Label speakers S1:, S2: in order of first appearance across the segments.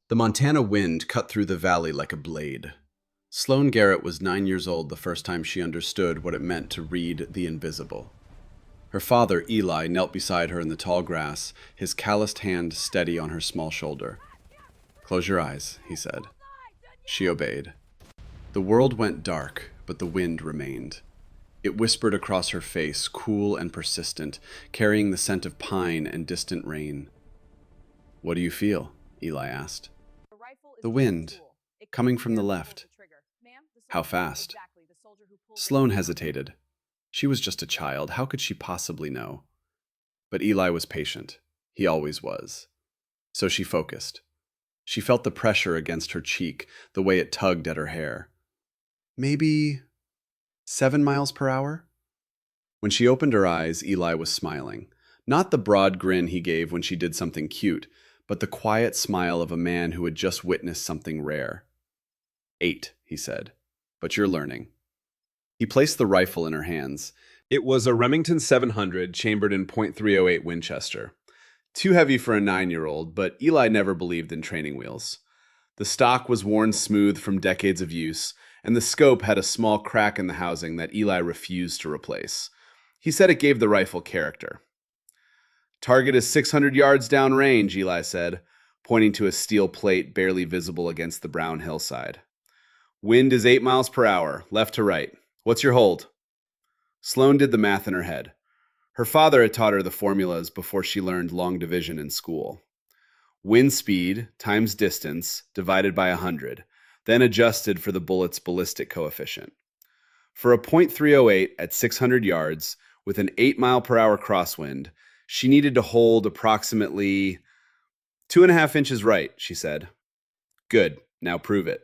S1: The Montana wind cut through the valley like a blade. Sloane Garrett was 9 years old the first time she understood what it meant to read the invisible. Her father, Eli, knelt beside her in the tall grass, his calloused hand steady on her small shoulder. "Close your eyes," he said. She obeyed. The world went dark, but the wind remained. It whispered across her face, cool and persistent, carrying the scent of pine and distant rain. "What do you feel?" Eli asked. "The wind, coming from the left." "How fast?" Sloane hesitated. She was just a child. How could she possibly know? But Eli was patient. He always was. So she focused. She felt the pressure against her cheek, the way it tugged at her hair. "Maybe 7 miles per hour?" When she opened her eyes, Eli was smiling. Not the broad grin he gave when she did something cute, but the quiet smile of a man who had just witnessed something rare. "8," he said, "but you're learning." He placed the rifle in her hands. It was a Remington 700 chambered in .308 Winchester. Too heavy for a 9-year-old, but Eli never believed in training wheels. The stock was worn smooth from decades of use, and the scope had a small crack in the housing that Eli refused to replace. He said it gave the rifle character. "Target is 600 yards downrange," Eli said, pointing to a steel plate barely visible against the brown hillside. "Wind is 8 miles per hour, left to right. What's your hold?" Sloane did the math in her head. Her father had taught her the formulas before she learned long division in school. Wind speed times distance divided by 100, then adjusted for the bullet's ballistic coefficient. For a .308 at 600 yards, with an 8 mile per hour crosswind, she needed to hold approximately 2.5 inches right, she said. "Good, now prove it."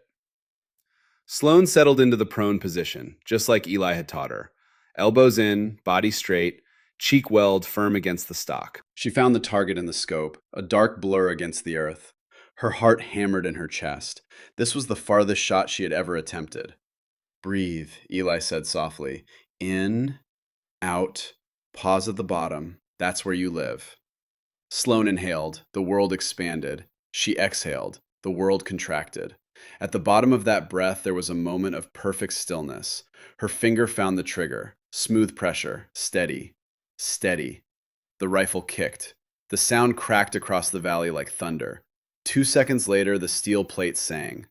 S1: Sloane settled into the prone position, just like Eli had taught her. Elbows in, body straight, cheek weld firm against the stock. She found the target in the scope, a dark blur against the earth. Her heart hammered in her chest. This was the farthest shot she had ever attempted. "Breathe," Eli said softly. "In, out, pause at the bottom. That's where you live." Sloane inhaled. The world expanded. She exhaled. The world contracted. At the bottom of that breath, there was a moment of perfect stillness. Her finger found the trigger. Smooth pressure. Steady. Steady. The rifle kicked. The sound cracked across the valley like thunder. 2 seconds later, the steel plate sang.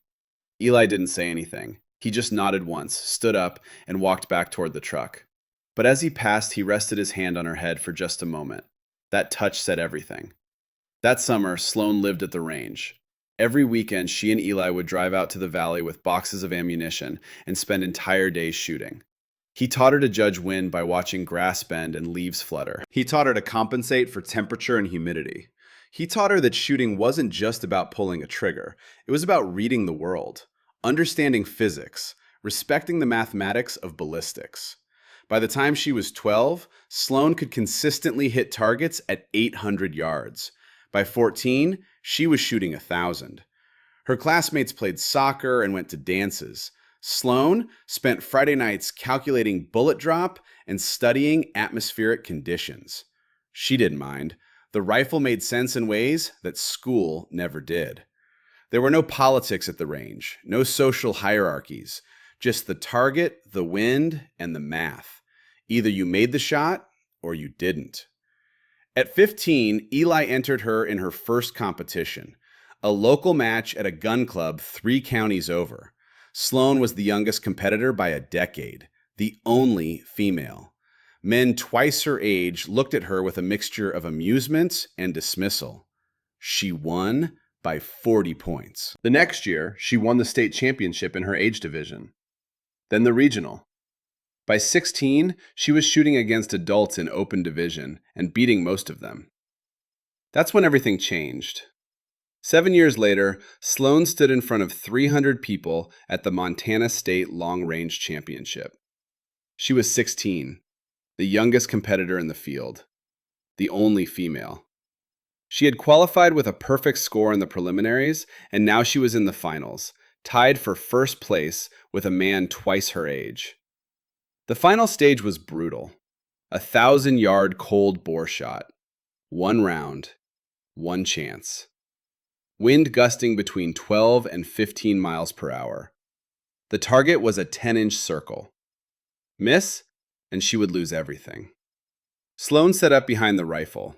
S1: Eli didn't say anything. He just nodded once, stood up, and walked back toward the truck. But as he passed, he rested his hand on her head for just a moment. That touch said everything. That summer, Sloane lived at the range. Every weekend, she and Eli would drive out to the valley with boxes of ammunition and spend entire days shooting. He taught her to judge wind by watching grass bend and leaves flutter. He taught her to compensate for temperature and humidity. He taught her that shooting wasn't just about pulling a trigger. It was about reading the world, understanding physics, respecting the mathematics of ballistics. By the time she was 12, Sloane could consistently hit targets at 800 yards. By 14, she was shooting 1,000. Her classmates played soccer and went to dances. Sloane spent Friday nights calculating bullet drop and studying atmospheric conditions. She didn't mind. The rifle made sense in ways that school never did. There were no politics at the range, no social hierarchies, just the target, the wind, and the math. Either you made the shot or you didn't. At 15, Eli entered her in her first competition, a local match at a gun club 3 counties over. Sloane was the youngest competitor by a decade, the only female. Men twice her age looked at her with a mixture of amusement and dismissal. She won by 40 points. The next year, she won the state championship in her age division, then the regional. By 16, she was shooting against adults in open division and beating most of them. That's when everything changed. 7 years later, Sloane stood in front of 300 people at the Montana State Long Range Championship. She was 16, the youngest competitor in the field, the only female. She had qualified with a perfect score in the preliminaries, and now she was in the finals, tied for first place with a man twice her age. The final stage was brutal. 1,000-yard cold bore shot. One round, one chance. wind gusting between 12 and 15 miles per hour. The target was a 10-inch circle. Miss, and she would lose everything. Sloane sat up behind the rifle.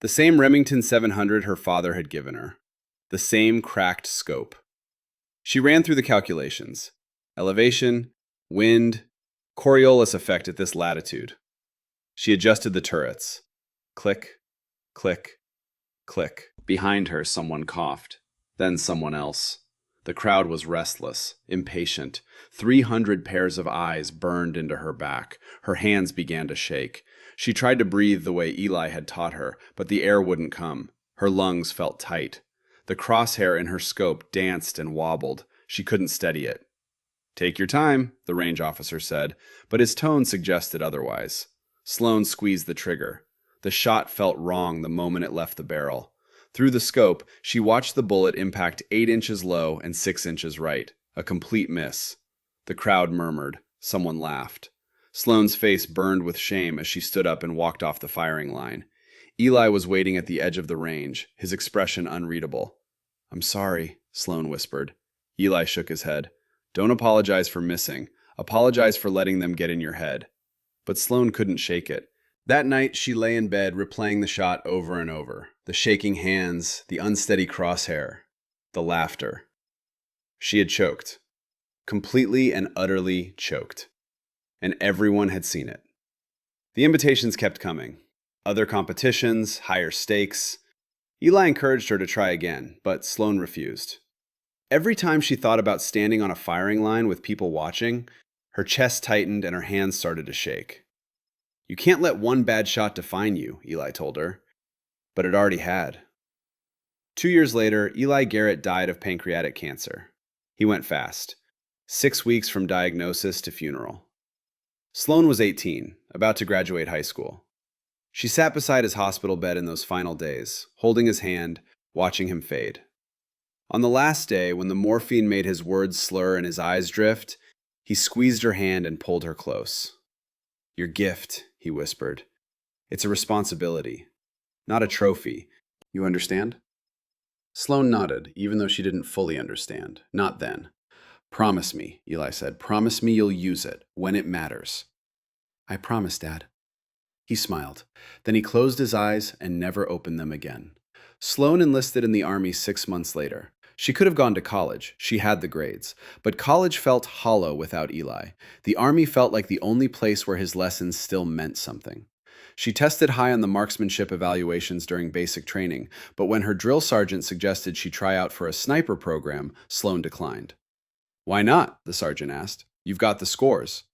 S1: The same Remington 700 her father had given her. The same cracked scope. She ran through the calculations. Elevation, wind, Coriolis effect at this latitude. She adjusted the turrets. Click, click, click. Behind her, someone coughed. Then someone else. The crowd was restless, impatient. 300 pairs of eyes burned into her back. Her hands began to shake. She tried to breathe the way Eli had taught her, but the air wouldn't come. Her lungs felt tight. The crosshair in her scope danced and wobbled. She couldn't steady it. "Take your time," the range officer said, but his tone suggested otherwise. Sloane squeezed the trigger. The shot felt wrong the moment it left the barrel. Through the scope, she watched the bullet impact 8 inches low and 6 inches right. A complete miss. The crowd murmured. Someone laughed. Sloane's face burned with shame as she stood up and walked off the firing line. Eli was waiting at the edge of the range, his expression unreadable. "I'm sorry," Sloane whispered. Eli shook his head. "Don't apologize for missing. Apologize for letting them get in your head." But Sloane couldn't shake it. That night, she lay in bed replaying the shot over and over. The shaking hands, the unsteady crosshair, the laughter. She had choked. Completely and utterly choked. And everyone had seen it. The invitations kept coming. Other competitions, higher stakes. Eli encouraged her to try again, but Sloane refused. Every time she thought about standing on a firing line with people watching, her chest tightened and her hands started to shake. "You can't let one bad shot define you," Eli told her. But it already had. 2 years later, Eli Garrett died of pancreatic cancer. He went fast. 6 weeks from diagnosis to funeral. Sloane was 18, about to graduate high school. She sat beside his hospital bed in those final days, holding his hand, watching him fade. On the last day, when the morphine made his words slur and his eyes drift, he squeezed her hand and pulled her close. "Your gift," he whispered. "It's a responsibility, not a trophy. You understand?" Sloane nodded, even though she didn't fully understand. Not then. "Promise me," Eli said. "Promise me you'll use it, when it matters." "I promise, Dad." He smiled. Then he closed his eyes and never opened them again. Sloane enlisted in the Army 6 months later. She could have gone to college. She had the grades. But college felt hollow without Eli. The Army felt like the only place where his lessons still meant something. She tested high on the marksmanship evaluations during basic training, but when her drill sergeant suggested she try out for a sniper program, Sloane declined. "Why not?" the sergeant asked. "You've got the scores."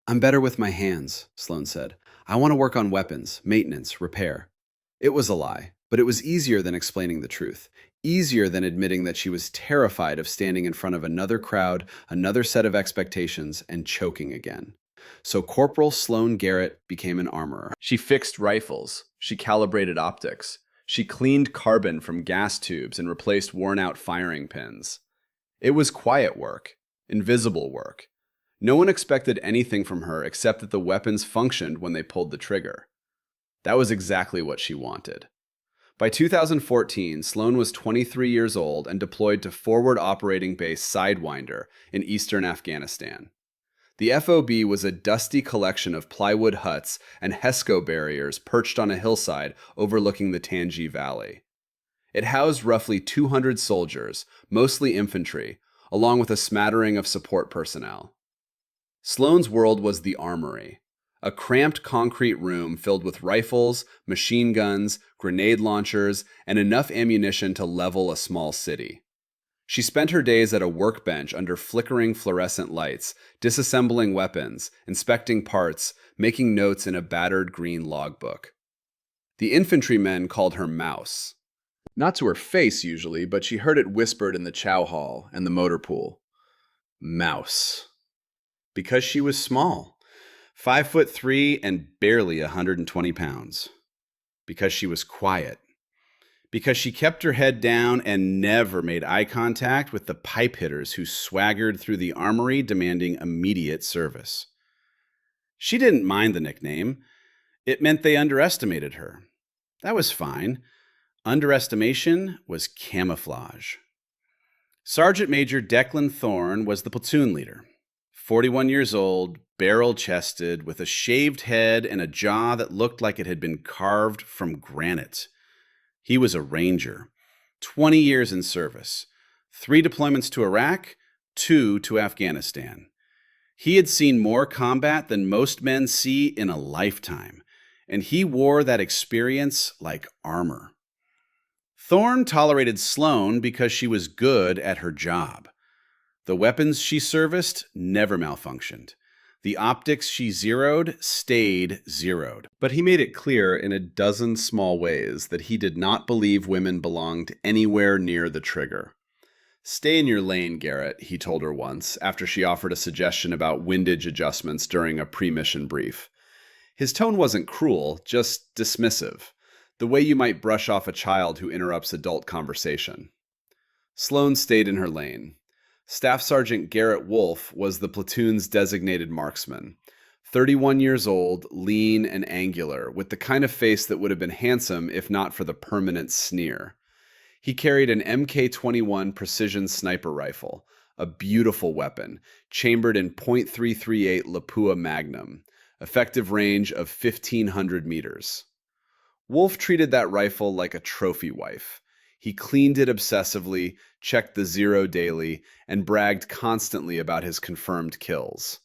S1: "I'm better with my hands," Sloane said. "I want to work on weapons, maintenance, repair." It was a lie, but it was easier than explaining the truth. Easier than admitting that she was terrified of standing in front of another crowd, another set of expectations, and choking again. So Corporal Sloane Garrett became an armorer. She fixed rifles. She calibrated optics. She cleaned carbon from gas tubes and replaced worn-out firing pins. It was quiet work, invisible work. No one expected anything from her except that the weapons functioned when they pulled the trigger. That was exactly what she wanted. By 2014, Sloane was 23 years old and deployed to Forward Operating Base Sidewinder in eastern Afghanistan. The FOB was a dusty collection of plywood huts and HESCO barriers perched on a hillside overlooking the Tangi Valley. It housed roughly 200 soldiers, mostly infantry, along with a smattering of support personnel. Sloane's world was the armory, a cramped concrete room filled with rifles, machine guns, grenade launchers, and enough ammunition to level a small city. She spent her days at a workbench under flickering fluorescent lights, disassembling weapons, inspecting parts, making notes in a battered green logbook. The infantrymen called her Mouse. Not to her face, usually, but she heard it whispered in the chow hall and the motor pool. Mouse. Because she was small. 5'3" and barely 120 pounds. Because she was quiet. Because she kept her head down and never made eye contact with the pipe hitters who swaggered through the armory demanding immediate service. She didn't mind the nickname. It meant they underestimated her. That was fine. Underestimation was camouflage. Sergeant Major Declan Thorne was the platoon leader. 41 years old, barrel-chested, with a shaved head and a jaw that looked like it had been carved from granite. He was a ranger. 20 years in service. 3 deployments to Iraq, 2 to Afghanistan. He had seen more combat than most men see in a lifetime, and he wore that experience like armor. Thorne tolerated Sloane because she was good at her job. The weapons she serviced never malfunctioned. The optics she zeroed stayed zeroed. But he made it clear in a dozen small ways that he did not believe women belonged anywhere near the trigger. "Stay in your lane, Garrett," he told her once, after she offered a suggestion about windage adjustments during a pre-mission brief. His tone wasn't cruel, just dismissive, the way you might brush off a child who interrupts adult conversation. Sloane stayed in her lane. Staff Sergeant Garrett Wolfe was the platoon's designated marksman. 31 years old, lean and angular, with the kind of face that would have been handsome if not for the permanent sneer. He carried an MK-21 precision sniper rifle, a beautiful weapon, chambered in .338 Lapua Magnum, effective range of 1,500 meters. Wolfe treated that rifle like a trophy wife. He cleaned it obsessively, checked the zero daily, and bragged constantly about his confirmed kills.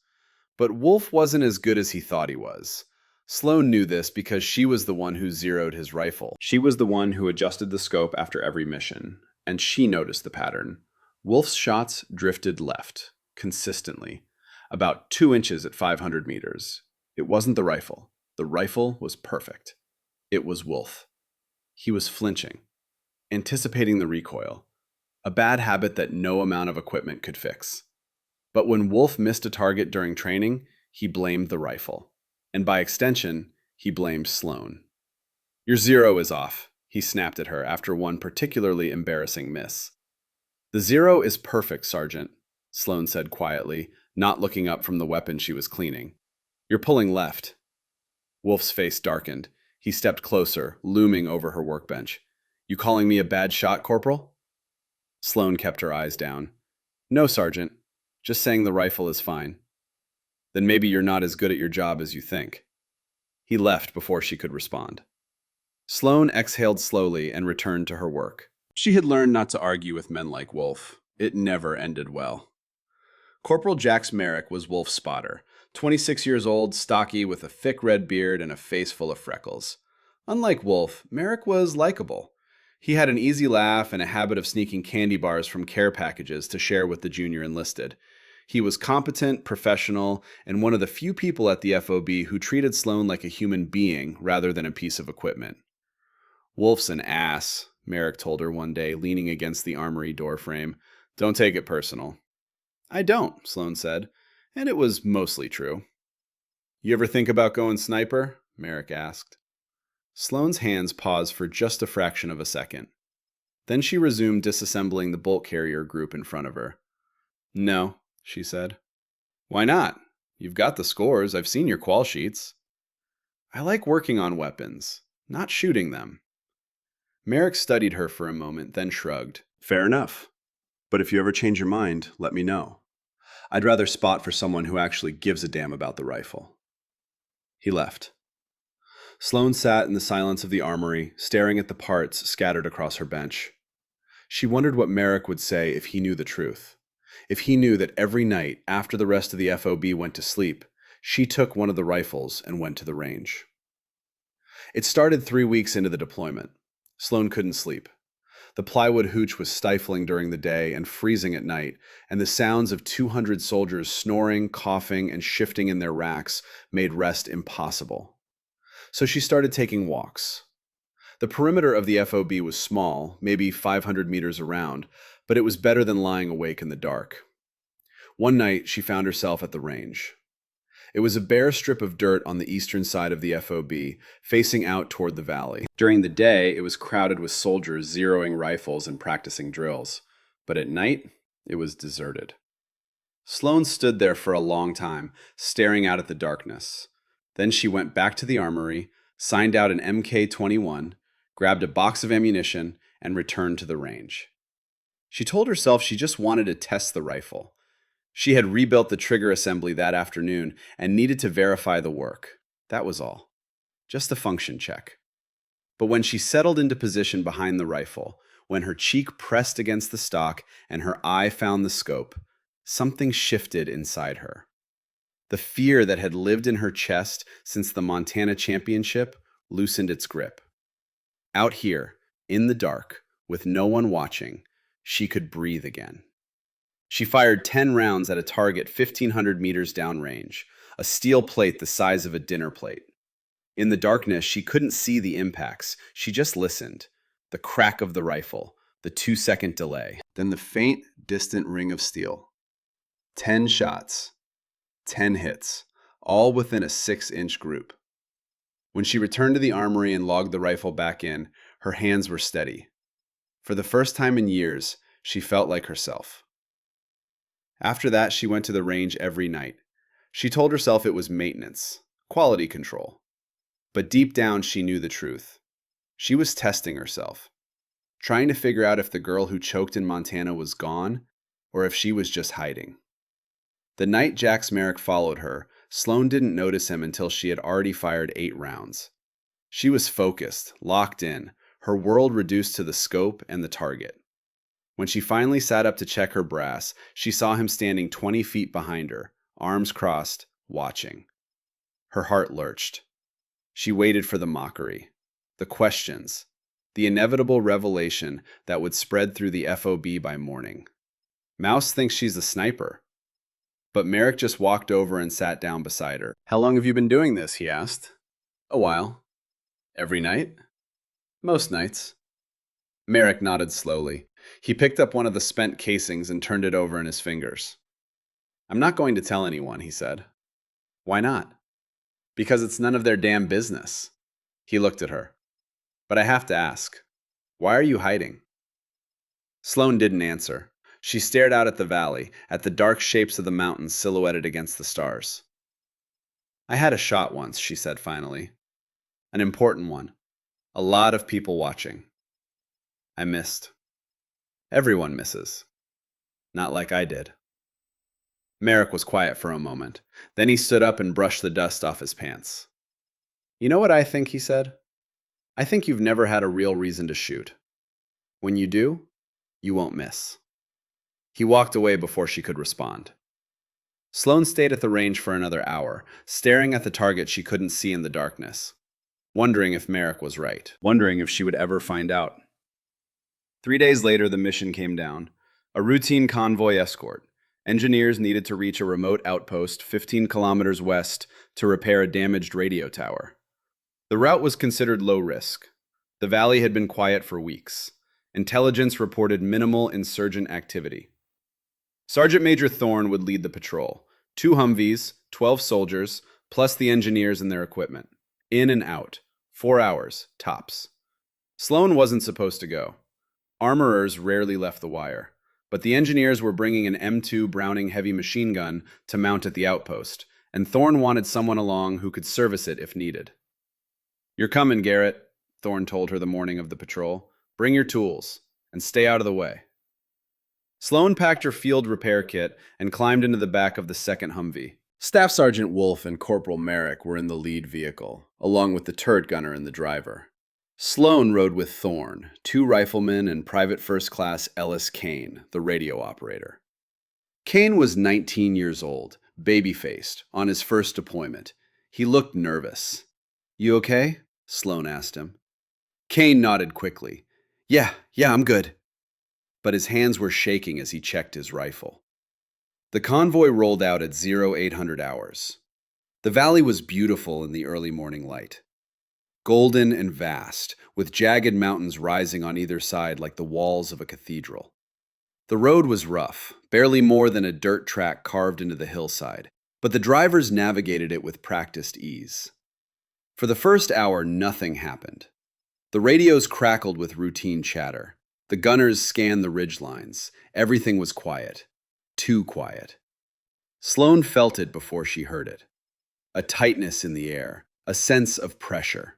S1: But Wolfe wasn't as good as he thought he was. Sloane knew this because she was the one who zeroed his rifle. She was the one who adjusted the scope after every mission, and she noticed the pattern. Wolfe's shots drifted left, consistently, about 2 inches at 500 meters. It wasn't the rifle. The rifle was perfect. It was Wolfe. He was flinching, anticipating the recoil, a bad habit that no amount of equipment could fix. But when Wolfe missed a target during training, he blamed the rifle. And by extension, he blamed Sloane. "Your zero is off," he snapped at her after one particularly embarrassing miss. "The zero is perfect, Sergeant," Sloane said quietly, not looking up from the weapon she was cleaning. "You're pulling left." Wolfe's face darkened. He stepped closer, looming over her workbench. "You calling me a bad shot, Corporal?" Sloane kept her eyes down. "No, Sergeant. Just saying the rifle is fine." "Then maybe you're not as good at your job as you think." He left before she could respond. Sloane exhaled slowly and returned to her work. She had learned not to argue with men like Wolfe. It never ended well. Corporal Jax Merrick was Wolfe's spotter, 26 years old, stocky, with a thick red beard and a face full of freckles. Unlike Wolfe, Merrick was likable. He had an easy laugh and a habit of sneaking candy bars from care packages to share with the junior enlisted. He was competent, professional, and one of the few people at the FOB who treated Sloane like a human being rather than a piece of equipment. "Wolfe's an ass," Merrick told her one day, leaning against the armory doorframe. "Don't take it personal." "I don't," Sloane said, and it was mostly true. "You ever think about going sniper?" Merrick asked. Sloane's hands paused for just a fraction of a second. Then she resumed disassembling the bolt carrier group in front of her. "No," she said. "Why not? You've got the scores. I've seen your qual sheets." "I like working on weapons, not shooting them." Merrick studied her for a moment, then shrugged. "Fair enough. But if you ever change your mind, let me know. I'd rather spot for someone who actually gives a damn about the rifle." He left. Sloane sat in the silence of the armory, staring at the parts scattered across her bench. She wondered what Merrick would say if he knew the truth. If he knew that every night, after the rest of the FOB went to sleep, she took one of the rifles and went to the range. It started 3 weeks into the deployment. Sloane couldn't sleep. The plywood hooch was stifling during the day and freezing at night, and the sounds of 200 soldiers snoring, coughing, and shifting in their racks made rest impossible. So she started taking walks. The perimeter of the FOB was small, maybe 500 meters around, but it was better than lying awake in the dark. One night, she found herself at the range. It was a bare strip of dirt on the eastern side of the FOB, facing out toward the valley. During the day, it was crowded with soldiers zeroing rifles and practicing drills. But at night, it was deserted. Sloane stood there for a long time, staring out at the darkness. Then she went back to the armory, signed out an MK-21, grabbed a box of ammunition, and returned to the range. She told herself she just wanted to test the rifle. She had rebuilt the trigger assembly that afternoon and needed to verify the work. That was all. Just a function check. But when she settled into position behind the rifle, when her cheek pressed against the stock and her eye found the scope, something shifted inside her. The fear that had lived in her chest since the Montana Championship loosened its grip. Out here, in the dark, with no one watching, she could breathe again. She fired 10 rounds at a target 1,500 meters downrange, a steel plate the size of a dinner plate. In the darkness, she couldn't see the impacts. She just listened. The crack of the rifle, the 2-second delay, then the faint, distant ring of steel. 10 shots, 10 hits, all within a 6-inch group. When she returned to the armory and logged the rifle back in, her hands were steady. For the first time in years, she felt like herself. After that, she went to the range every night. She told herself it was maintenance, quality control. But deep down, she knew the truth. She was testing herself, trying to figure out if the girl who choked in Montana was gone, or if she was just hiding. The night Jax Merrick followed her, Sloane didn't notice him until she had already fired 8 rounds. She was focused, locked in, her world reduced to the scope and the target. When she finally sat up to check her brass, she saw him standing 20 feet behind her, arms crossed, watching. Her heart lurched. She waited for the mockery, the questions, the inevitable revelation that would spread through the FOB by morning. Mouse thinks she's a sniper. But Merrick just walked over and sat down beside her. "How long have you been doing this?" he asked. "A while." "Every night?" "Most nights." Merrick nodded slowly. He picked up one of the spent casings and turned it over in his fingers. "I'm not going to tell anyone," he said. "Why not?" "Because it's none of their damn business." He looked at her. "But I have to ask, why are you hiding?" Sloane didn't answer. She stared out at the valley, at the dark shapes of the mountains silhouetted against the stars. "I had a shot once," she said finally. "An important one. A lot of people watching. I missed. Everyone misses. Not like I did." Merrick was quiet for a moment. Then he stood up and brushed the dust off his pants. "You know what I think?" he said. "I think you've never had a real reason to shoot. When you do, you won't miss." He walked away before she could respond. Sloane stayed at the range for another hour, staring at the target she couldn't see in the darkness, wondering if Merrick was right, wondering if she would ever find out. 3 days later, the mission came down. A routine convoy escort. Engineers needed to reach a remote outpost 15 kilometers west to repair a damaged radio tower. The route was considered low risk. The valley had been quiet for weeks. Intelligence reported minimal insurgent activity. Sergeant Major Thorne would lead the patrol. 2 Humvees, 12 soldiers, plus the engineers and their equipment. In and out. 4 hours, tops. Sloane wasn't supposed to go. Armorers rarely left the wire. But the engineers were bringing an M2 Browning heavy machine gun to mount at the outpost, and Thorne wanted someone along who could service it if needed. "You're coming, Garrett," Thorne told her the morning of the patrol. "Bring your tools, and stay out of the way." Sloane packed her field repair kit and climbed into the back of the second Humvee. Staff Sergeant Wolf and Corporal Merrick were in the lead vehicle, along with the turret gunner and the driver. Sloane rode with Thorne, 2 riflemen, and Private First Class Ellis Kane, the radio operator. Kane was 19 years old, baby-faced, on his first deployment. He looked nervous. "You okay?" Sloane asked him. Kane nodded quickly. Yeah, I'm good." But his hands were shaking as he checked his rifle. The convoy rolled out at 0800 hours. The valley was beautiful in the early morning light. Golden and vast, with jagged mountains rising on either side like the walls of a cathedral. The road was rough, barely more than a dirt track carved into the hillside, but the drivers navigated it with practiced ease. For the first hour, nothing happened. The radios crackled with routine chatter. The gunners scanned the ridgelines. Everything was quiet. Too quiet. Sloane felt it before she heard it. A tightness in the air, a sense of pressure.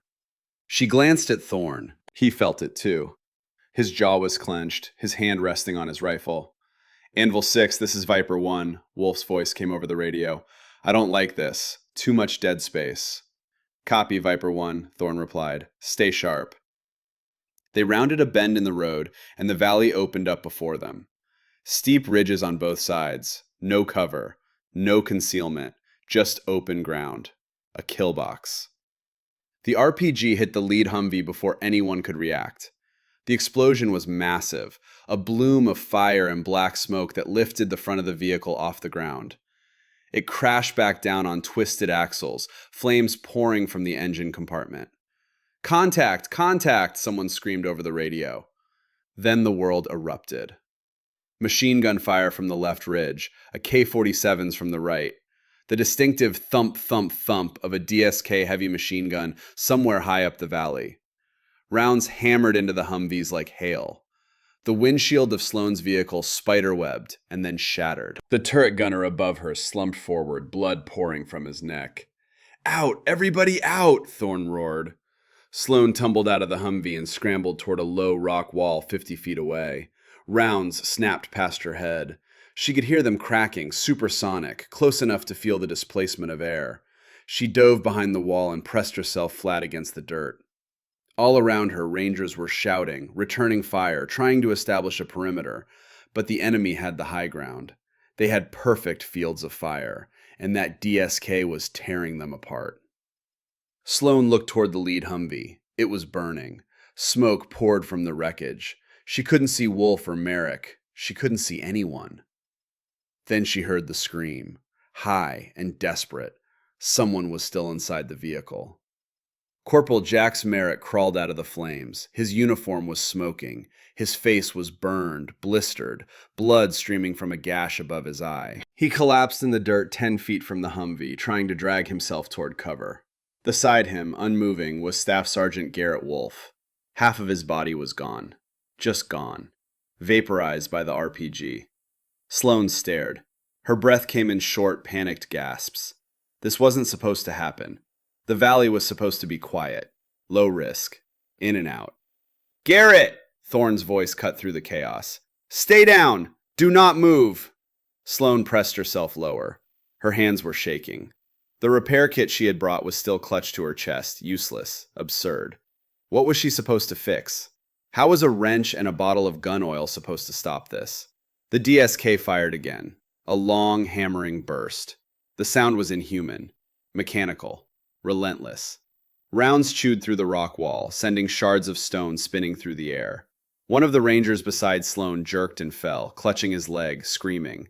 S1: She glanced at Thorne. He felt it too. His jaw was clenched, his hand resting on his rifle. Anvil 6, this is Viper 1, Wolf's voice came over the radio. I don't like this. Too much dead space. Copy, Viper 1, Thorn replied. Stay sharp. They rounded a bend in the road, and the valley opened up before them. Steep ridges on both sides. No cover. No concealment. Just open ground. A kill box. The RPG hit the lead Humvee before anyone could react. The explosion was massive, a bloom of fire and black smoke that lifted the front of the vehicle off the ground. It crashed back down on twisted axles, flames pouring from the engine compartment. Contact! Contact! Someone screamed over the radio. Then the world erupted. Machine gun fire from the left ridge, a K-47s from the right. The distinctive thump, thump, thump of a DSK heavy machine gun somewhere high up the valley. Rounds hammered into the Humvees like hail. The windshield of Sloane's vehicle spiderwebbed and then shattered. The turret gunner above her slumped forward, blood pouring from his neck. Out! Everybody out! Thorn roared. Sloane tumbled out of the Humvee and scrambled toward a low rock wall 50 feet away. Rounds snapped past her head. She could hear them cracking, supersonic, close enough to feel the displacement of air. She dove behind the wall and pressed herself flat against the dirt. All around her, Rangers were shouting, returning fire, trying to establish a perimeter, but the enemy had the high ground. They had perfect fields of fire, and that DSK was tearing them apart. Sloane looked toward the lead Humvee. It was burning. Smoke poured from the wreckage. She couldn't see Wolf or Merrick. She couldn't see anyone. Then she heard the scream, high and desperate. Someone was still inside the vehicle. Corporal Jax Merrick crawled out of the flames. His uniform was smoking. His face was burned, blistered, blood streaming from a gash above his eye. He collapsed in the dirt 10 feet from the Humvee, trying to drag himself toward cover. Beside him, unmoving, was Staff Sergeant Garrett Wolf. Half of his body was gone. Just gone. Vaporized by the RPG. Sloane stared. Her breath came in short, panicked gasps. This wasn't supposed to happen. The valley was supposed to be quiet. Low risk. In and out. Garrett! Thorn's voice cut through the chaos. Stay down! Do not move! Sloane pressed herself lower. Her hands were shaking. The repair kit she had brought was still clutched to her chest, useless, absurd. What was she supposed to fix? How was a wrench and a bottle of gun oil supposed to stop this? The DSK fired again. A long, hammering burst. The sound was inhuman. Mechanical. Relentless. Rounds chewed through the rock wall, sending shards of stone spinning through the air. One of the Rangers beside Sloane jerked and fell, clutching his leg, screaming.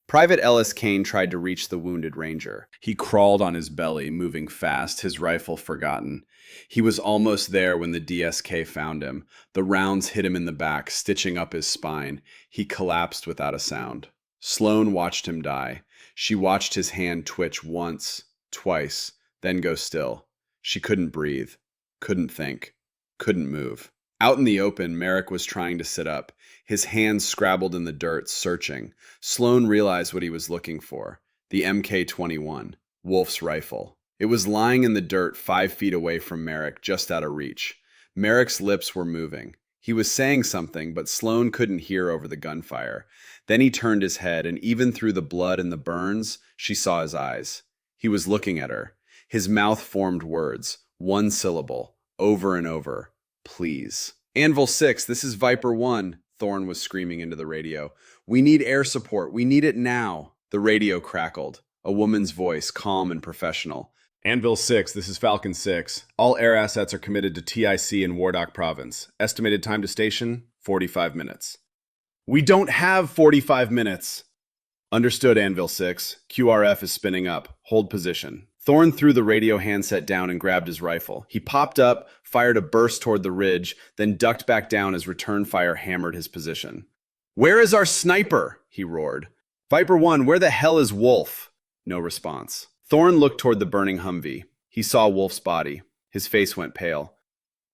S1: Private Ellis Kane tried to reach the wounded Ranger. He crawled on his belly, moving fast, his rifle forgotten. He was almost there when the DSK found him. The rounds hit him in the back, stitching up his spine. He collapsed without a sound. Sloane watched him die. She watched his hand twitch once, twice, then go still. She couldn't breathe, couldn't think, couldn't move. Out in the open, Merrick was trying to sit up. His hands scrabbled in the dirt, searching. Sloane realized what he was looking for. The MK-21, Wolf's rifle. It was lying in the dirt 5 feet away from Merrick, just out of reach. Merrick's lips were moving. He was saying something, but Sloane couldn't hear over the gunfire. Then he turned his head, and even through the blood and the burns, she saw his eyes. He was looking at her. His mouth formed words, one syllable, over and over. Please. Anvil 6, this is Viper 1, Thorn was screaming into the radio. We need air support. We need it now. The radio crackled. A woman's voice, calm and professional. Anvil 6, this is Falcon 6. All air assets are committed to TIC in Wardock Province. Estimated time to station, 45 minutes. We don't have 45 minutes. Understood, Anvil 6. QRF is spinning up. Hold position. Thorn threw the radio handset down and grabbed his rifle. He popped up, fired a burst toward the ridge, then ducked back down as return fire hammered his position. Where is our sniper? He roared. Viper 1, where the hell is Wolf? No response. Thorn looked toward the burning Humvee. He saw Wolf's body. His face went pale.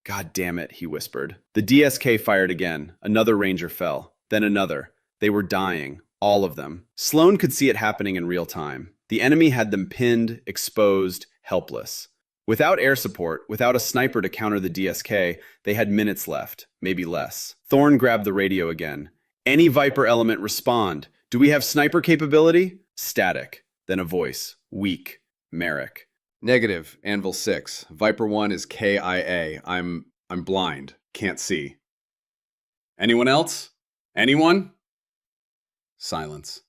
S1: God damn it, he whispered. The DSK fired again. Another Ranger fell. Then another. They were dying. All of them. Sloane could see it happening in real time. The enemy had them pinned, exposed, helpless. Without air support, without a sniper to counter the DSK, they had minutes left, maybe less. Thorn grabbed the radio again. Any Viper element respond. Do we have sniper capability? Static. Then a voice. Weak. Merrick. Negative. Anvil 6. Viper 1 is KIA. I'm blind. Can't see. Anyone else? Anyone? Silence.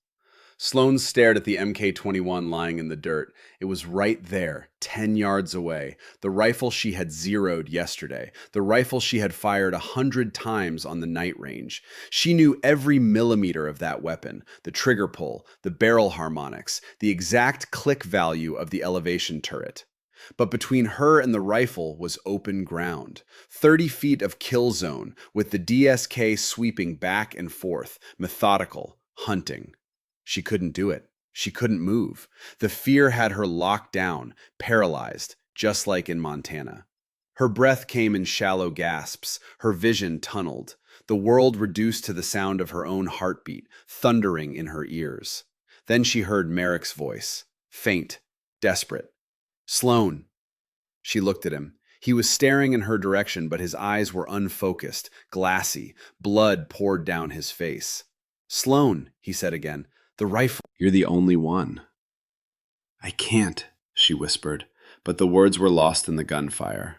S1: Sloane stared at the MK-21 lying in the dirt. It was right there, 10 yards away. The rifle she had zeroed yesterday. The rifle she had fired 100 times on the night range. She knew every millimeter of that weapon. The trigger pull, the barrel harmonics, the exact click value of the elevation turret. But between her and the rifle was open ground. 30 feet of kill zone, with the DSK sweeping back and forth, methodical, hunting. She couldn't do it. She couldn't move. The fear had her locked down, paralyzed, just like in Montana. Her breath came in shallow gasps, her vision tunneled, the world reduced to the sound of her own heartbeat, thundering in her ears. Then she heard Merrick's voice, faint, desperate. Sloane. She looked at him. He was staring in her direction, but his eyes were unfocused, glassy. Blood poured down his face. Sloane, he said again. The rifle. You're the only one. I can't, she whispered, but the words were lost in the gunfire.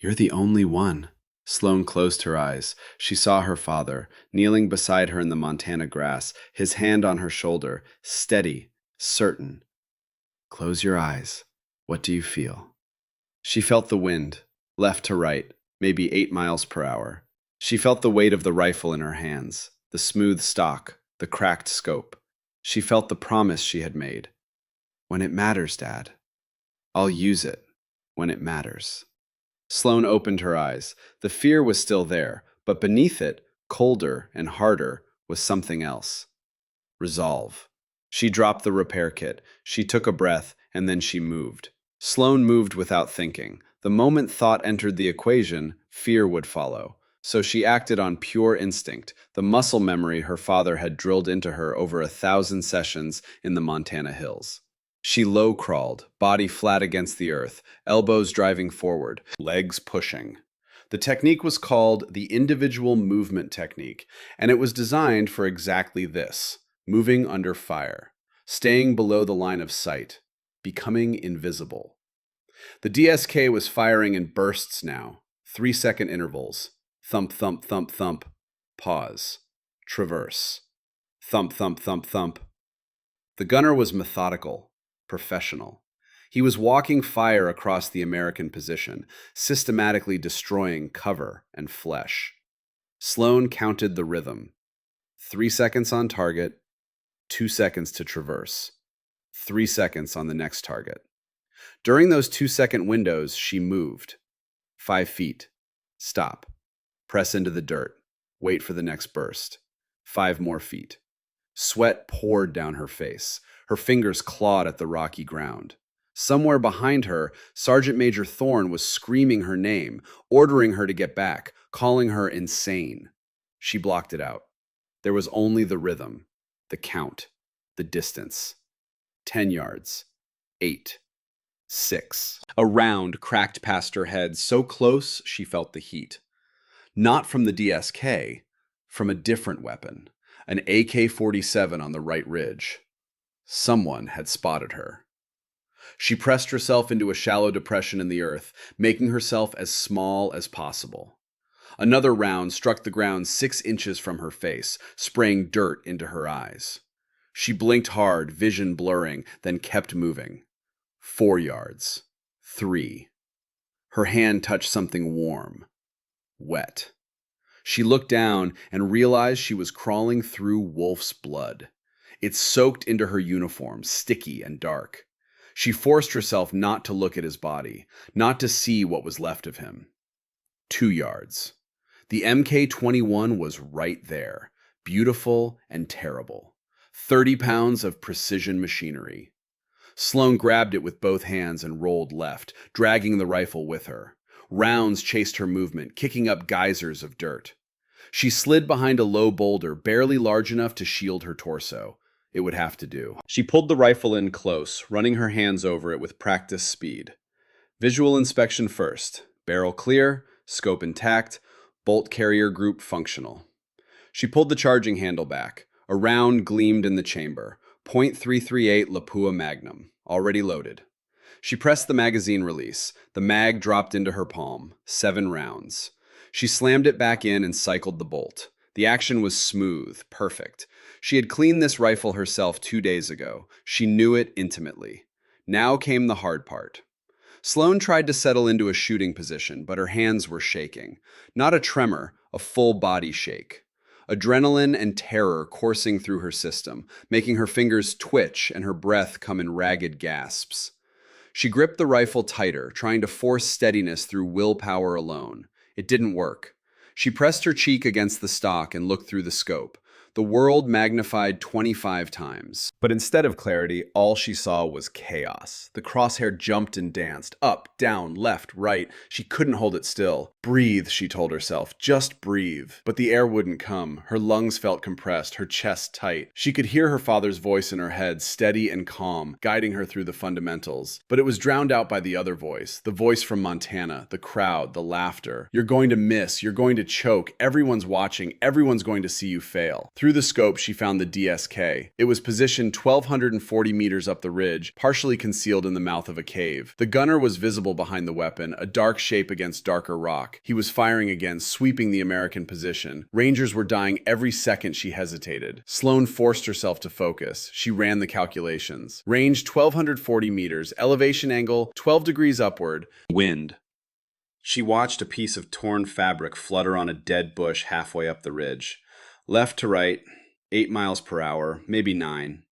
S1: You're the only one. Sloane closed her eyes. She saw her father, kneeling beside her in the Montana grass, his hand on her shoulder, steady, certain. Close your eyes. What do you feel? She felt the wind, left to right, maybe 8 miles per hour. She felt the weight of the rifle in her hands, the smooth stock, the cracked scope. She felt the promise she had made. When it matters, Dad. I'll use it when it matters. Sloane opened her eyes. The fear was still there, but beneath it, colder and harder, was something else. Resolve. She dropped the repair kit. She took a breath, and then she moved. Sloane moved without thinking. The moment thought entered the equation, fear would follow. So she acted on pure instinct, the muscle memory her father had drilled into her over 1,000 sessions in the Montana hills. She low-crawled, body flat against the earth, elbows driving forward, legs pushing. The technique was called the individual movement technique, and it was designed for exactly this, moving under fire, staying below the line of sight, becoming invisible. The DSK was firing in bursts now, 3-second intervals. Thump, thump, thump, thump. Pause. Traverse. Thump, thump, thump, thump. The gunner was methodical, professional. He was walking fire across the American position, systematically destroying cover and flesh. Sloane counted the rhythm. 3 seconds on target, 2 seconds to traverse. 3 seconds on the next target. During those 2-second windows, she moved. 5 feet. Stop. Press into the dirt. Wait for the next burst. 5 more feet. Sweat poured down her face. Her fingers clawed at the rocky ground. Somewhere behind her, Sergeant Major Thorn was screaming her name, ordering her to get back, calling her insane. She blocked it out. There was only the rhythm, the count, the distance. 10 yards. 8. 6. A round cracked past her head, so close she felt the heat. Not from the DSK, from a different weapon, an AK-47 on the right ridge. Someone had spotted her. She pressed herself into a shallow depression in the earth, making herself as small as possible. Another round struck the ground 6 inches from her face, spraying dirt into her eyes. She blinked hard, vision blurring, then kept moving. 4 yards. 3. Her hand touched something warm. Wet. She looked down and realized she was crawling through Wolf's blood. It soaked into her uniform, sticky and dark. She forced herself not to look at his body, not to see what was left of him. 2 yards. The MK-21 was right there, beautiful and terrible. 30 pounds of precision machinery. Sloane grabbed it with both hands and rolled left, dragging the rifle with her. Rounds chased her movement, kicking up geysers of dirt. She slid behind a low boulder, barely large enough to shield her torso. It would have to do. She pulled the rifle in close, running her hands over it with practiced speed. Visual inspection first. Barrel clear, scope intact, bolt carrier group functional. She pulled the charging handle back. A round gleamed in the chamber. .338 Lapua Magnum, already loaded. She pressed the magazine release. The mag dropped into her palm. 7 rounds. She slammed it back in and cycled the bolt. The action was smooth, perfect. She had cleaned this rifle herself 2 days ago. She knew it intimately. Now came the hard part. Sloane tried to settle into a shooting position, but her hands were shaking. Not a tremor, a full body shake. Adrenaline and terror coursing through her system, making her fingers twitch and her breath come in ragged gasps. She gripped the rifle tighter, trying to force steadiness through willpower alone. It didn't work. She pressed her cheek against the stock and looked through the scope. The world magnified 25 times. But instead of clarity, all she saw was chaos. The crosshair jumped and danced, up, down, left, right. She couldn't hold it still. Breathe, she told herself, just breathe. But the air wouldn't come. Her lungs felt compressed, her chest tight. She could hear her father's voice in her head, steady and calm, guiding her through the fundamentals. But it was drowned out by the other voice, the voice from Montana, the crowd, the laughter. You're going to miss, you're going to choke, everyone's watching, everyone's going to see you fail. Through the scope, she found the DSK. It was positioned 1,240 meters up the ridge, partially concealed in the mouth of a cave. The gunner was visible behind the weapon, a dark shape against darker rock. He was firing again, sweeping the American position. Rangers were dying every second she hesitated. Sloane forced herself to focus. She ran the calculations. Range 1,240 meters, elevation angle 12 degrees upward, wind. She watched a piece of torn fabric flutter on a dead bush halfway up the ridge. Left to right, 8 miles per hour, maybe 9.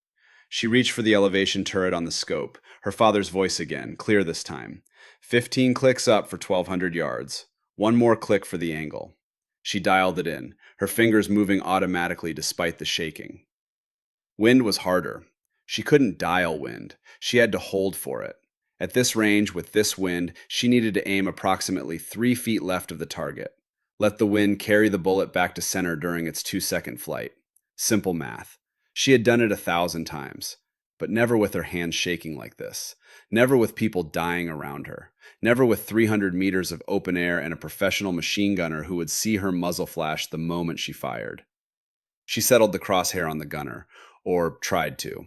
S1: She reached for the elevation turret on the scope. Her father's voice again, clear this time. 15 clicks up for 1,200 yards. 1 more click for the angle. She dialed it in, her fingers moving automatically despite the shaking. Wind was harder. She couldn't dial wind. She had to hold for it. At this range, with this wind, she needed to aim approximately 3 feet left of the target. Let the wind carry the bullet back to center during its 2-second flight. Simple math. She had done it 1,000 times, but never with her hands shaking like this. Never with people dying around her. Never with 300 meters of open air and a professional machine gunner who would see her muzzle flash the moment she fired. She settled the crosshair on the gunner, or tried to.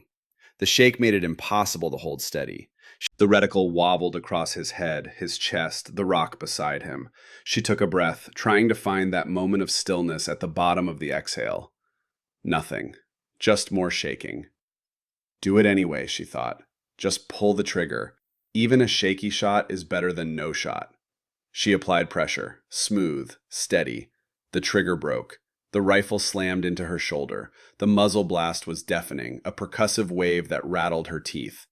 S1: The shake made it impossible to hold steady. The reticle wobbled across his head, his chest, the rock beside him. She took a breath, trying to find that moment of stillness at the bottom of the exhale. Nothing. Just more shaking. Do it anyway, she thought. Just pull the trigger. Even a shaky shot is better than no shot. She applied pressure. Smooth, steady. The trigger broke. The rifle slammed into her shoulder. The muzzle blast was deafening, a percussive wave that rattled her teeth.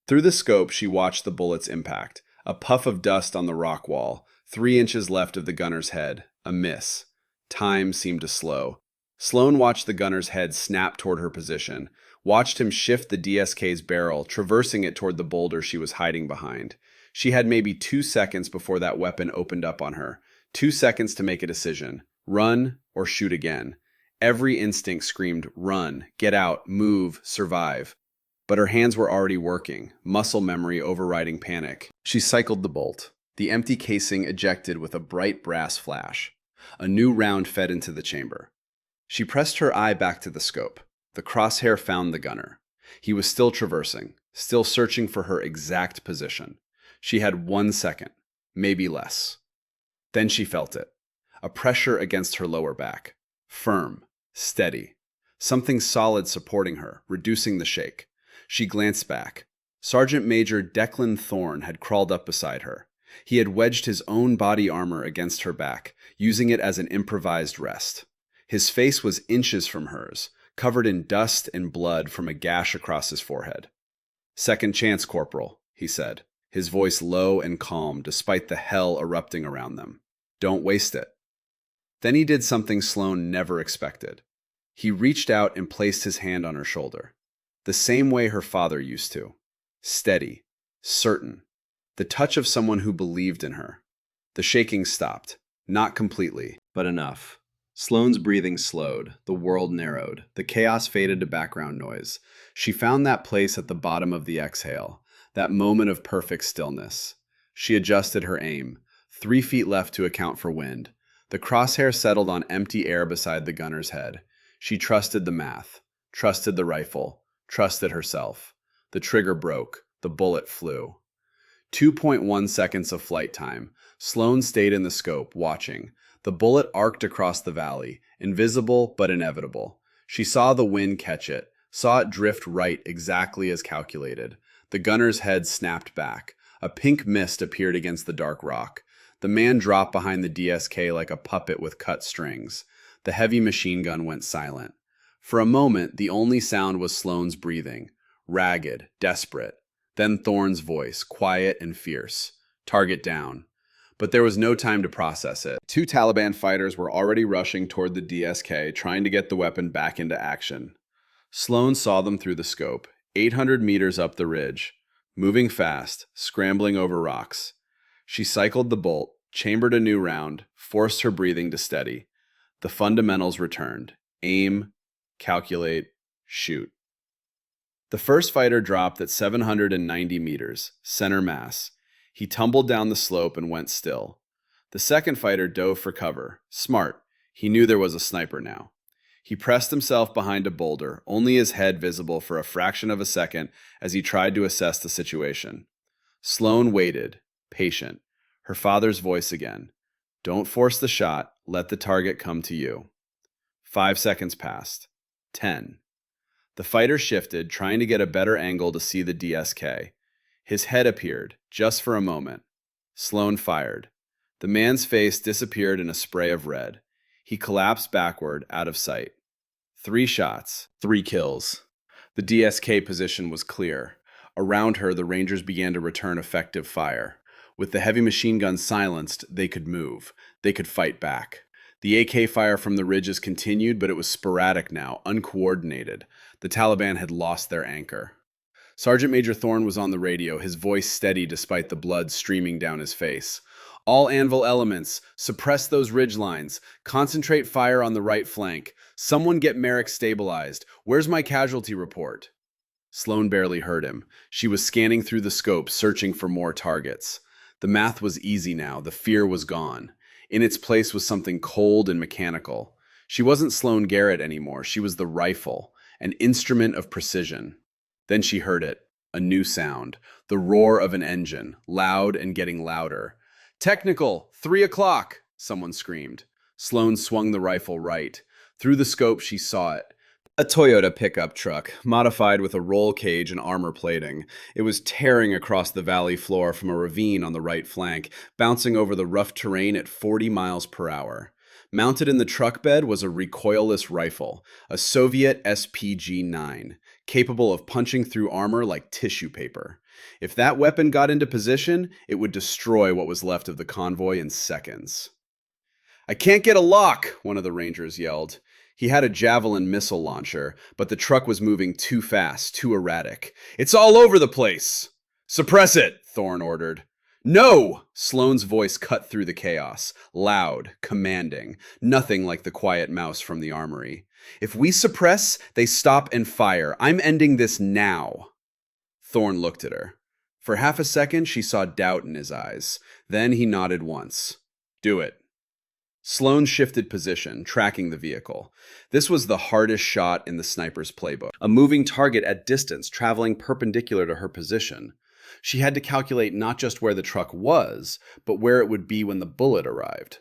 S1: Through the scope, she watched the bullet's impact. A puff of dust on the rock wall, 3 inches left of the gunner's head. A miss. Time seemed to slow. Sloane watched the gunner's head snap toward her position, watched him shift the DSK's barrel, traversing it toward the boulder she was hiding behind. She had maybe 2 seconds before that weapon opened up on her. 2 seconds to make a decision. Run or shoot again. Every instinct screamed, run, get out, move, survive. But her hands were already working, muscle memory overriding panic. She cycled the bolt. The empty casing ejected with a bright brass flash. A new round fed into the chamber. She pressed her eye back to the scope. The crosshair found the gunner. He was still traversing, still searching for her exact position. She had 1 second, maybe less. Then she felt it. A pressure against her lower back. Firm, steady. Something solid supporting her, reducing the shake. She glanced back. Sergeant Major Declan Thorne had crawled up beside her. He had wedged his own body armor against her back, using it as an improvised rest. His face was inches from hers, covered in dust and blood from a gash across his forehead. "Second chance, Corporal," he said, his voice low and calm despite the hell erupting around them. "Don't waste it." Then he did something Sloane never expected. He reached out and placed his hand on her shoulder. The same way her father used to. Steady, certain. The touch of someone who believed in her. The shaking stopped. Not completely, but enough. Sloane's breathing slowed. The world narrowed. The chaos faded to background noise. She found that place at the bottom of the exhale. That moment of perfect stillness. She adjusted her aim. 3 feet left to account for wind. The crosshair settled on empty air beside the gunner's head. She trusted the math, trusted the rifle, trusted herself. The trigger broke. The bullet flew. 2.1 seconds of flight time. Sloane stayed in the scope, watching. The bullet arced across the valley, invisible but inevitable. She saw the wind catch it, saw it drift right exactly as calculated. The gunner's head snapped back. A pink mist appeared against the dark rock. The man dropped behind the DSK like a puppet with cut strings. The heavy machine gun went silent. For a moment, the only sound was Sloane's breathing, ragged, desperate. Then Thorne's voice, quiet and fierce. Target down. But there was no time to process it. 2 Taliban fighters were already rushing toward the DSK, trying to get the weapon back into action. Sloane saw them through the scope, 800 meters up the ridge, moving fast, scrambling over rocks. She cycled the bolt, chambered a new round, forced her breathing to steady. The fundamentals returned. Aim, calculate, shoot. The first fighter dropped at 790 meters, center mass. He tumbled down the slope and went still. The second fighter dove for cover. Smart. He knew there was a sniper now. He pressed himself behind a boulder, only his head visible for a fraction of a second as he tried to assess the situation. Sloane waited, patient. Her father's voice again. Don't force the shot. Let the target come to you. 5 seconds passed. 10. The fighter shifted, trying to get a better angle to see the DSK. His head appeared, just for a moment. Sloane fired. The man's face disappeared in a spray of red. He collapsed backward, out of sight. 3 shots, 3 kills. The DSK position was clear. Around her, the Rangers began to return effective fire. With the heavy machine gun silenced, they could move. They could fight back. The AK fire from the ridges continued, but it was sporadic now, uncoordinated. The Taliban had lost their anchor. Sergeant Major Thorne was on the radio, his voice steady despite the blood streaming down his face. All Anvil elements, suppress those ridge lines. Concentrate fire on the right flank. Someone get Merrick stabilized. Where's my casualty report? Sloane barely heard him. She was scanning through the scope, searching for more targets. The math was easy now. The fear was gone. In its place was something cold and mechanical. She wasn't Sloane Garrett anymore. She was the rifle, an instrument of precision. Then she heard it, a new sound, the roar of an engine, loud and getting louder. Technical, 3 o'clock, someone screamed. Sloane swung the rifle right. Through the scope, she saw it. A Toyota pickup truck, modified with a roll cage and armor plating. It was tearing across the valley floor from a ravine on the right flank, bouncing over the rough terrain at 40 miles per hour. Mounted in the truck bed was a recoilless rifle, a Soviet SPG-9, capable of punching through armor like tissue paper. If that weapon got into position, it would destroy what was left of the convoy in seconds. "I can't get a lock," one of the Rangers yelled. He had a Javelin missile launcher, but the truck was moving too fast, too erratic. "It's all over the place!" "Suppress it," Thorne ordered. "No!" Sloane's voice cut through the chaos, loud, commanding, nothing like the quiet mouse from the armory. "If we suppress, they stop and fire. I'm ending this now." Thorne looked at her. For half a second, she saw doubt in his eyes. Then he nodded once. "Do it." Sloane shifted position, tracking the vehicle. This was the hardest shot in the sniper's playbook. A moving target at distance, traveling perpendicular to her position. She had to calculate not just where the truck was, but where it would be when the bullet arrived.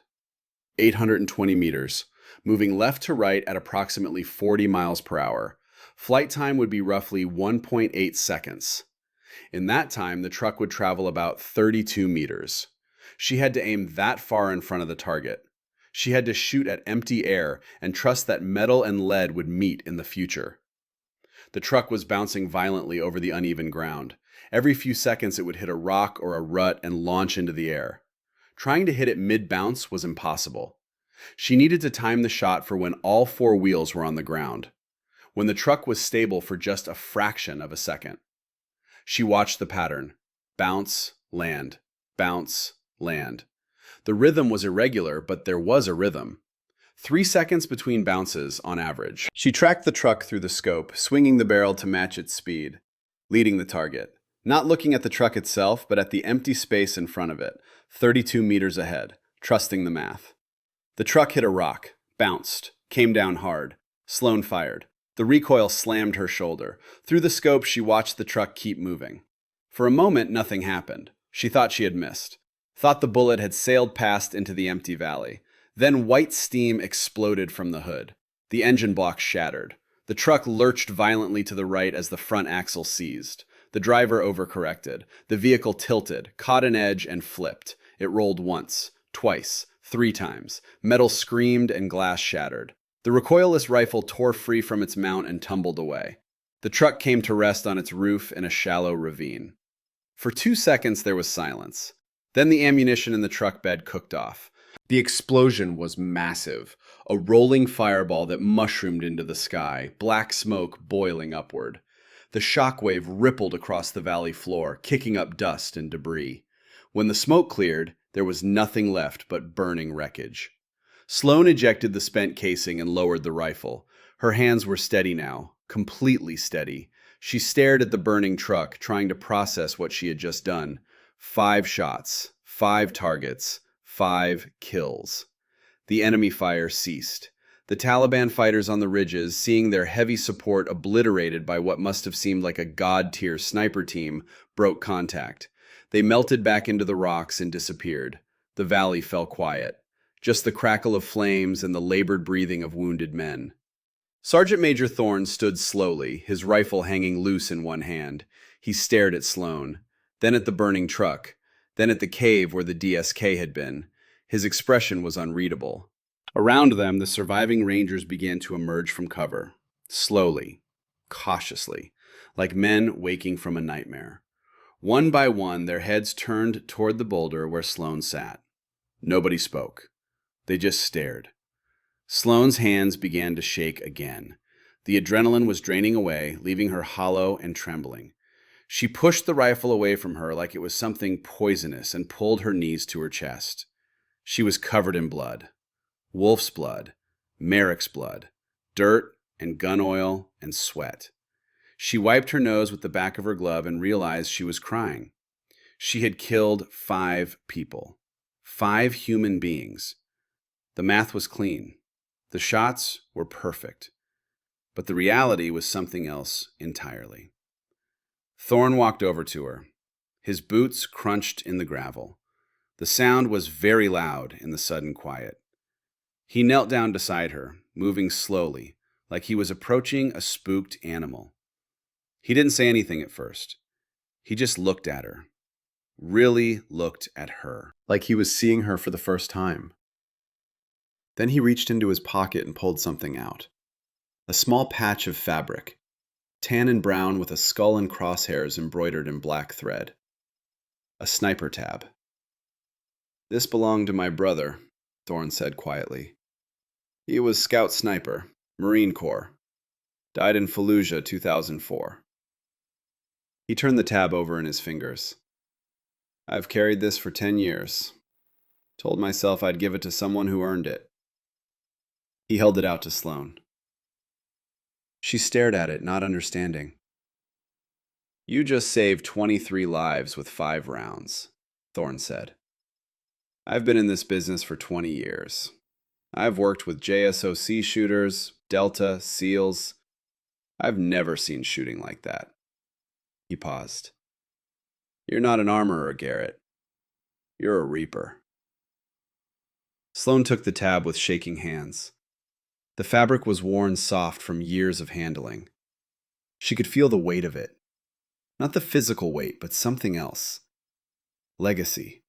S1: 820 meters, moving left to right at approximately 40 miles per hour. Flight time would be roughly 1.8 seconds. In that time, the truck would travel about 32 meters. She had to aim that far in front of the target. She had to shoot at empty air and trust that metal and lead would meet in the future. The truck was bouncing violently over the uneven ground. Every few seconds it would hit a rock or a rut and launch into the air. Trying to hit it mid-bounce was impossible. She needed to time the shot for when all 4 wheels were on the ground, when the truck was stable for just a fraction of a second. She watched the pattern. Bounce, land, bounce, land. The rhythm was irregular, but there was a rhythm. 3 seconds between bounces, on average. She tracked the truck through the scope, swinging the barrel to match its speed, leading the target. not looking at the truck itself, but at the empty space in front of it, 32 meters ahead, trusting the math. The truck hit a rock, bounced, came down hard. Sloane fired. The recoil slammed her shoulder. Through the scope, she watched the truck keep moving. For a moment, nothing happened. She thought she had missed. Thought the bullet had sailed past into the empty valley. Then white steam exploded from the hood. The engine block shattered. The truck lurched violently to the right as the front axle seized. The driver overcorrected. The vehicle tilted, caught an edge, and flipped. It rolled once, twice, 3 times. Metal screamed and glass shattered. The recoilless rifle tore free from its mount and tumbled away. The truck came to rest on its roof in a shallow ravine. For 2 seconds there was silence. Then the ammunition in the truck bed cooked off. The explosion was massive, a rolling fireball that mushroomed into the sky, black smoke boiling upward. The shockwave rippled across the valley floor, kicking up dust and debris. When the smoke cleared, there was nothing left but burning wreckage. Sloane ejected the spent casing and lowered the rifle. Her hands were steady now, completely steady. She stared at the burning truck, trying to process what she had just done. 5 shots, 5 targets, 5 kills. The enemy fire ceased. The Taliban fighters on the ridges, seeing their heavy support obliterated by what must have seemed like a god-tier sniper team, broke contact. They melted back into the rocks and disappeared. The valley fell quiet. Just the crackle of flames and the labored breathing of wounded men. Sergeant Major Thorne stood slowly, his rifle hanging loose in one hand. He stared at Sloane, then at the burning truck, then at the cave where the DSK had been. His expression was unreadable. Around them, the surviving Rangers began to emerge from cover, slowly, cautiously, like men waking from a nightmare. One by one, their heads turned toward the boulder where Sloane sat. Nobody spoke. They just stared. Sloane's hands began to shake again. The adrenaline was draining away, leaving her hollow and trembling. She pushed the rifle away from her like it was something poisonous and pulled her knees to her chest. She was covered in blood. Wolf's blood, Merrick's blood, dirt and gun oil and sweat. She wiped her nose with the back of her glove and realized she was crying. She had killed 5 people. 5 human beings. The math was clean. The shots were perfect. But the reality was something else entirely. Thorne walked over to her. His boots crunched in the gravel. The sound was very loud in the sudden quiet. He knelt down beside her, moving slowly, like he was approaching a spooked animal. He didn't say anything at first. He just looked at her. Really looked at her, like he was seeing her for the first time. Then he reached into his pocket and pulled something out. A small patch of fabric, tan and brown with a skull and crosshairs embroidered in black thread. A sniper tab. "This belonged to my brother," Thorne said quietly. "He was Scout Sniper, Marine Corps. Died in Fallujah, 2004. He turned the tab over in his fingers. "I've carried this for 10 years. Told myself I'd give it to someone who earned it." He held it out to Sloane. She stared at it, not understanding. "You just saved 23 lives with 5 rounds, Thorne said. "I've been in this business for 20 years. I've worked with JSOC shooters, Delta, SEALs. I've never seen shooting like that." He paused. "You're not an armorer, Garrett. You're a reaper." Sloane took the tab with shaking hands. The fabric was worn soft from years of handling. She could feel the weight of it. Not the physical weight, but something else. Legacy.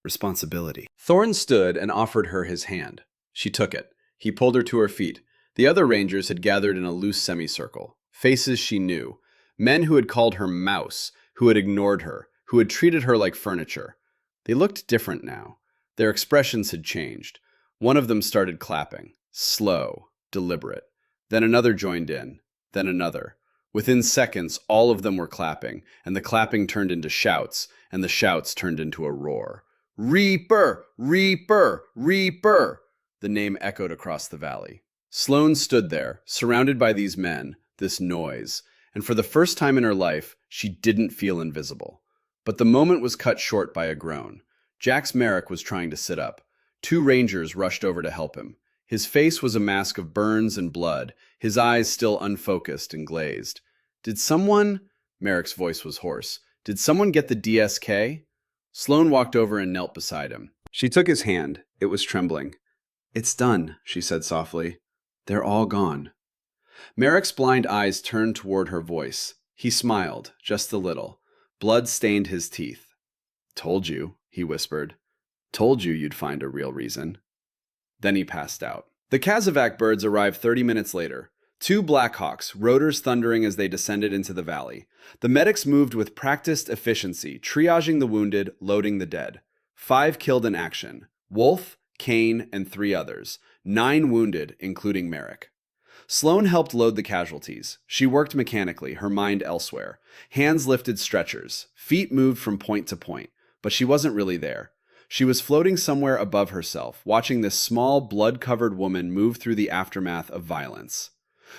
S1: Responsibility. Thorne stood and offered her his hand. She took it. He pulled her to her feet. The other Rangers had gathered in a loose semicircle. Faces she knew. Men who had called her Mouse, who had ignored her, who had treated her like furniture. They looked different now. Their expressions had changed. One of them started clapping. Slow, deliberate. Then another joined in. Then another. Within seconds, all of them were clapping, and the clapping turned into shouts, and the shouts turned into a roar. "Reaper! Reaper! Reaper!" The name echoed across the valley. Sloane stood there, surrounded by these men, this noise, And for the first time in her life, she didn't feel invisible. But the moment was cut short by a groan. Jax Merrick was trying to sit up. Two rangers rushed over to help him. His face was a mask of burns and blood, his eyes still unfocused and glazed. Did someone... Merrick's voice was hoarse. Did someone get the DSK? Sloane walked over and knelt beside him. She took his hand. It was trembling. It's done, she said softly. They're all gone. Merrick's blind eyes turned toward her voice. He smiled, just a little. Blood stained his teeth. Told you, he whispered. Told you you'd find a real reason. Then he passed out. The Kazovac birds arrived 30 minutes later. Two Blackhawks, rotors thundering as they descended into the valley. The medics moved with practiced efficiency, triaging the wounded, loading the dead. 5 killed in action. Wolf, Kane, and 3 others. 9 wounded, including Merrick. Sloane helped load the casualties. She worked mechanically, her mind elsewhere. Hands lifted stretchers. Feet moved from point to point. But she wasn't really there. She was floating somewhere above herself, watching this small, blood-covered woman move through the aftermath of violence.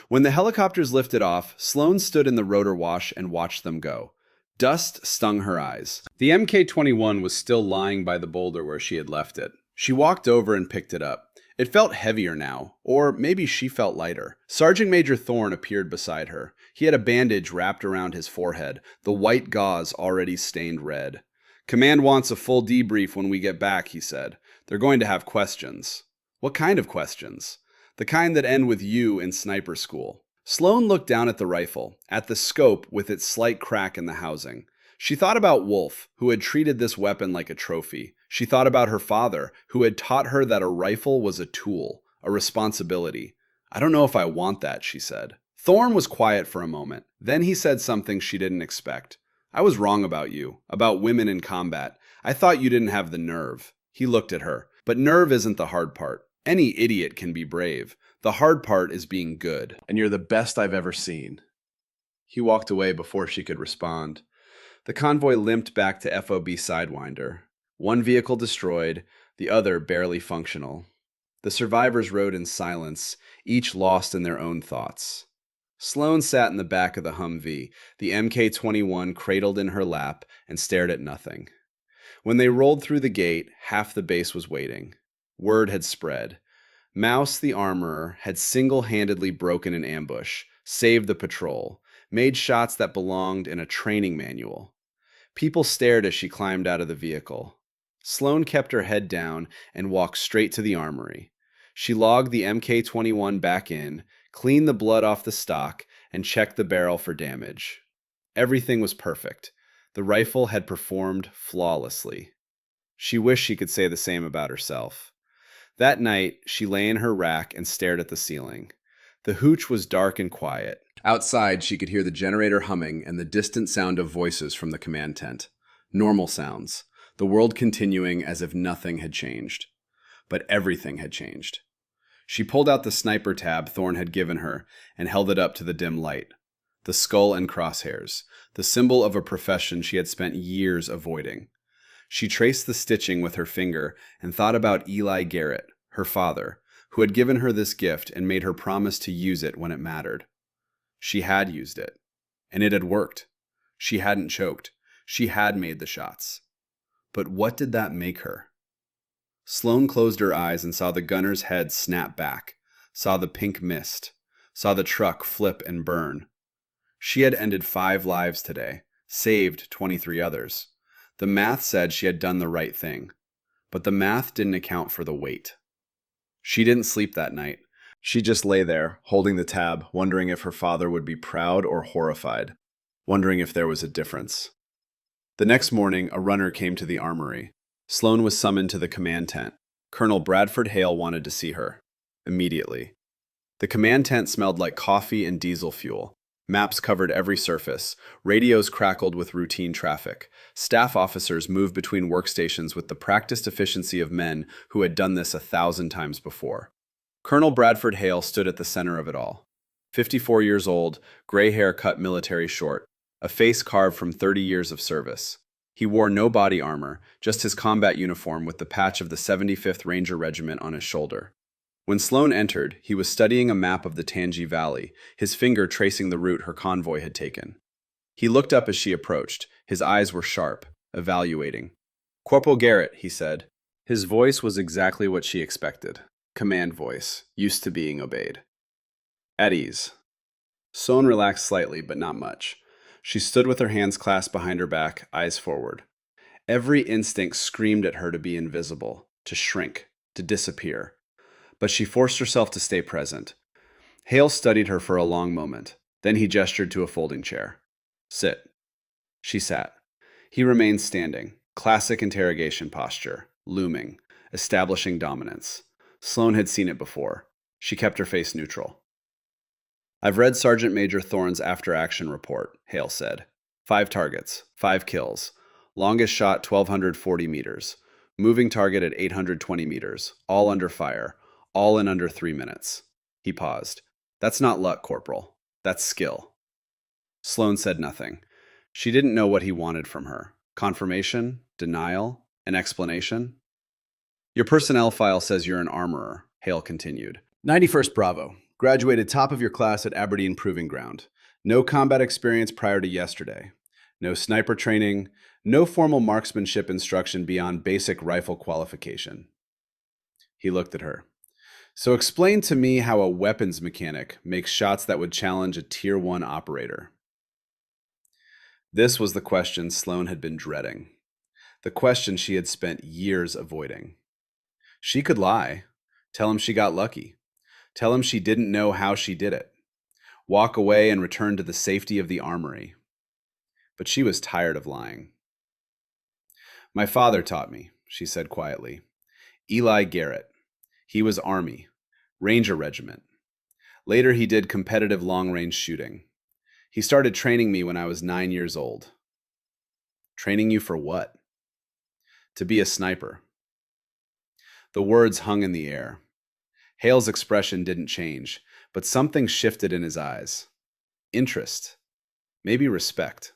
S1: When the helicopters lifted off, Sloane stood in the rotor wash and watched them go. Dust stung her eyes. The Mk-21 was still lying by the boulder where she had left it. She walked over and picked it up. It felt heavier now, or maybe she felt lighter. Sergeant Major Thorne appeared beside her. He had a bandage wrapped around his forehead, the white gauze already stained red. Command wants a full debrief when we get back, he said. They're going to have questions. What kind of questions? The kind that end with you in sniper school. Sloane looked down at the rifle, at the scope with its slight crack in the housing. She thought about Wolf, who had treated this weapon like a trophy. She thought about her father, who had taught her that a rifle was a tool, a responsibility. I don't know if I want that, she said. Thorne was quiet for a moment. Then he said something she didn't expect. I was wrong about you, about women in combat. I thought you didn't have the nerve. He looked at her. But nerve isn't the hard part. Any idiot can be brave. The hard part is being good. And you're the best I've ever seen. He walked away before she could respond. The convoy limped back to FOB Sidewinder. One vehicle destroyed, the other barely functional. The survivors rode in silence, each lost in their own thoughts. Sloane sat in the back of the Humvee, the Mk-21 cradled in her lap, and stared at nothing. When they rolled through the gate, half the base was waiting. Word had spread. Mouse, the armorer, had single-handedly broken an ambush, saved the patrol, made shots that belonged in a training manual. People stared as she climbed out of the vehicle. Sloane kept her head down and walked straight to the armory. She logged the Mk-21 back in, cleaned the blood off the stock, and checked the barrel for damage. Everything was perfect. The rifle had performed flawlessly. She wished she could say the same about herself. That night, she lay in her rack and stared at the ceiling. The hooch was dark and quiet. Outside, she could hear the generator humming and the distant sound of voices from the command tent. Normal sounds. The world continuing as if nothing had changed. But everything had changed. She pulled out the sniper tab Thorne had given her and held it up to the dim light. The skull and crosshairs, the symbol of a profession she had spent years avoiding. She traced the stitching with her finger and thought about Eli Garrett, her father, who had given her this gift and made her promise to use it when it mattered. She had used it, and it had worked. She hadn't choked. She had made the shots. But what did that make her? Sloane closed her eyes and saw the gunner's head snap back, saw the pink mist, saw the truck flip and burn. She had ended 5 lives today, saved 23 others. The math said she had done the right thing, but the math didn't account for the weight. She didn't sleep that night. She just lay there, holding the tab, wondering if her father would be proud or horrified, wondering if there was a difference. The next morning, a runner came to the armory. Sloane was summoned to the command tent. Colonel Bradford Hale wanted to see her. Immediately. The command tent smelled like coffee and diesel fuel. Maps covered every surface. Radios crackled with routine traffic. Staff officers moved between workstations with the practiced efficiency of men who had done this 1,000 times before. Colonel Bradford Hale stood at the center of it all. 54 years old, gray hair cut military short, a face carved from 30 years of service. He wore no body armor, just his combat uniform with the patch of the 75th Ranger Regiment on his shoulder. When Sloane entered, he was studying a map of the Tangi Valley, his finger tracing the route her convoy had taken. He looked up as she approached. His eyes were sharp, evaluating. "Corporal Garrett," he said. His voice was exactly what she expected. Command voice, used to being obeyed. At ease. Sloane relaxed slightly, but not much. She stood with her hands clasped behind her back, eyes forward. Every instinct screamed at her to be invisible, to shrink, to disappear. But she forced herself to stay present. Hale studied her for a long moment. Then he gestured to a folding chair. "Sit." She sat. He remained standing. Classic interrogation posture, looming, establishing dominance. Sloane had seen it before. She kept her face neutral. "I've read Sergeant Major Thorne's after-action report," Hale said. 5 targets, 5 kills. Longest shot 1,240 meters. Moving target at 820 meters. All under fire. All in under 3 minutes. He paused. "That's not luck, Corporal. That's skill." Sloane said nothing. She didn't know what he wanted from her. Confirmation? Denial? An explanation? "Your personnel file says you're an armorer," Hale continued. 91st Bravo. Graduated top of your class at Aberdeen Proving Ground. No combat experience prior to yesterday. No sniper training. No formal marksmanship instruction beyond basic rifle qualification. He looked at her. "So explain to me how a weapons mechanic makes shots that would challenge a Tier 1 operator." This was the question Sloane had been dreading. The question she had spent years avoiding. She could lie. Tell him she got lucky. Tell him she didn't know how she did it. Walk away and return to the safety of the armory. But she was tired of lying. "My father taught me," she said quietly. "Eli Garrett. He was Army, Ranger Regiment. Later he did competitive long-range shooting. He started training me when I was 9 years old." "Training you for what?" "To be a sniper." The words hung in the air. Hale's expression didn't change, but something shifted in his eyes. Interest. Maybe respect.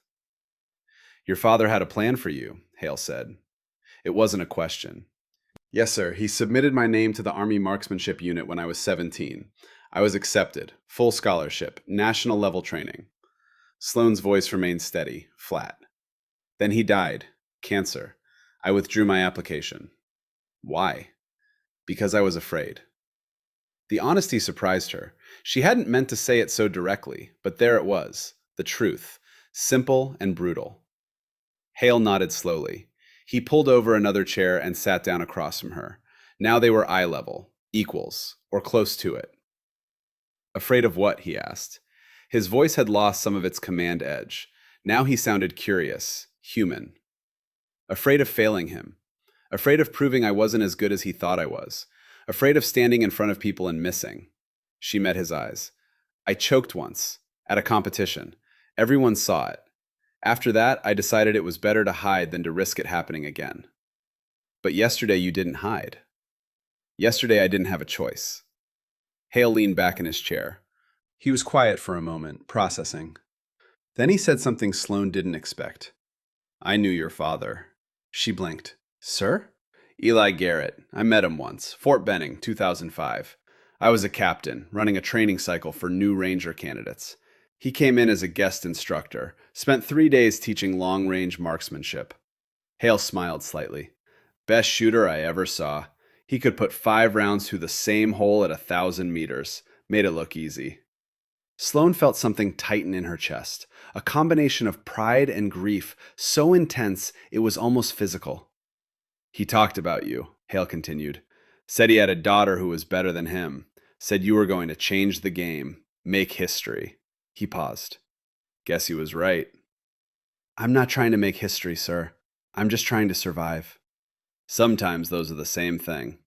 S1: "Your father had a plan for you," Hale said. It wasn't a question. "Yes, sir. He submitted my name to the Army Marksmanship Unit when I was 17. I was accepted. Full scholarship. National level training." Sloane's voice remained steady, flat. "Then he died. Cancer. I withdrew my application." "Why?" "Because I was afraid." The honesty surprised her. She hadn't meant to say it so directly, but there it was, the truth, simple and brutal. Hale nodded slowly. He pulled over another chair and sat down across from her. Now they were eye level, equals, or close to it. "Afraid of what?" he asked. His voice had lost some of its command edge. Now he sounded curious, human. "Afraid of failing him. Afraid of proving I wasn't as good as he thought I was. Afraid of standing in front of people and missing." She met his eyes. "I choked once, at a competition. Everyone saw it. After that, I decided it was better to hide than to risk it happening again." "But yesterday you didn't hide." "Yesterday I didn't have a choice." Hale leaned back in his chair. He was quiet for a moment, processing. Then he said something Sloane didn't expect. "I knew your father." She blinked. "Sir?" "Eli Garrett. I met him once. Fort Benning, 2005. I was a captain, running a training cycle for new ranger candidates. He came in as a guest instructor, spent 3 days teaching long-range marksmanship." Hale smiled slightly. "Best shooter I ever saw. He could put 5 rounds through the same hole at 1,000 meters. Made it look easy." Sloane felt something tighten in her chest, a combination of pride and grief, so intense it was almost physical. "He talked about you," Hale continued. "Said he had a daughter who was better than him. Said you were going to change the game, make history." He paused. "Guess he was right." "I'm not trying to make history, sir. I'm just trying to survive." "Sometimes those are the same thing."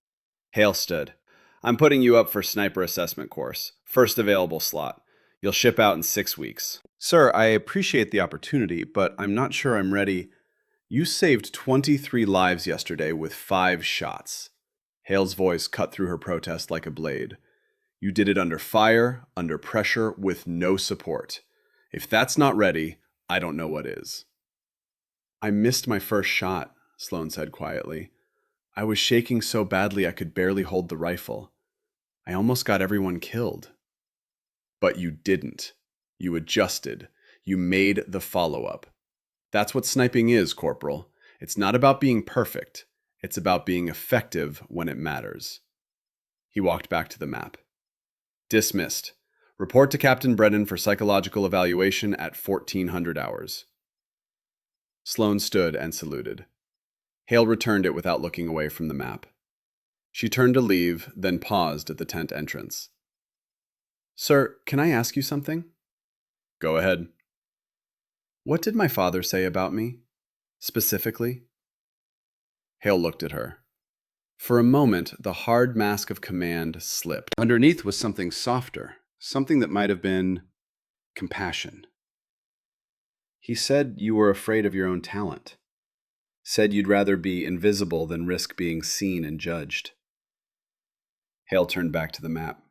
S1: Hale stood. "I'm putting you up for sniper assessment course. First available slot. You'll ship out in 6 weeks." "Sir, I appreciate the opportunity, but I'm not sure I'm ready." "You saved 23 lives yesterday with 5 shots." Hale's voice cut through her protest like a blade. "You did it under fire, under pressure, with no support. If that's not ready, I don't know what is." "I missed my first shot," Sloane said quietly. "I was shaking so badly I could barely hold the rifle. I almost got everyone killed. But you didn't. You adjusted. You made the follow-up. That's what sniping is, Corporal. It's not about being perfect. It's about being effective when it matters. He walked back to the map. Dismissed. Report to Captain Brennan for psychological evaluation at 1400 hours. Sloane stood and saluted. Hale returned it without looking away from the map. She turned to leave, then paused at the tent entrance. Sir, can I ask you something? Go ahead. What did my father say about me? Specifically? Hale looked at her. For a moment, the hard mask of command slipped. Underneath was something softer, something that might have been compassion. He said you were afraid of your own talent. Said you'd rather be invisible than risk being seen and judged. Hale turned back to the map.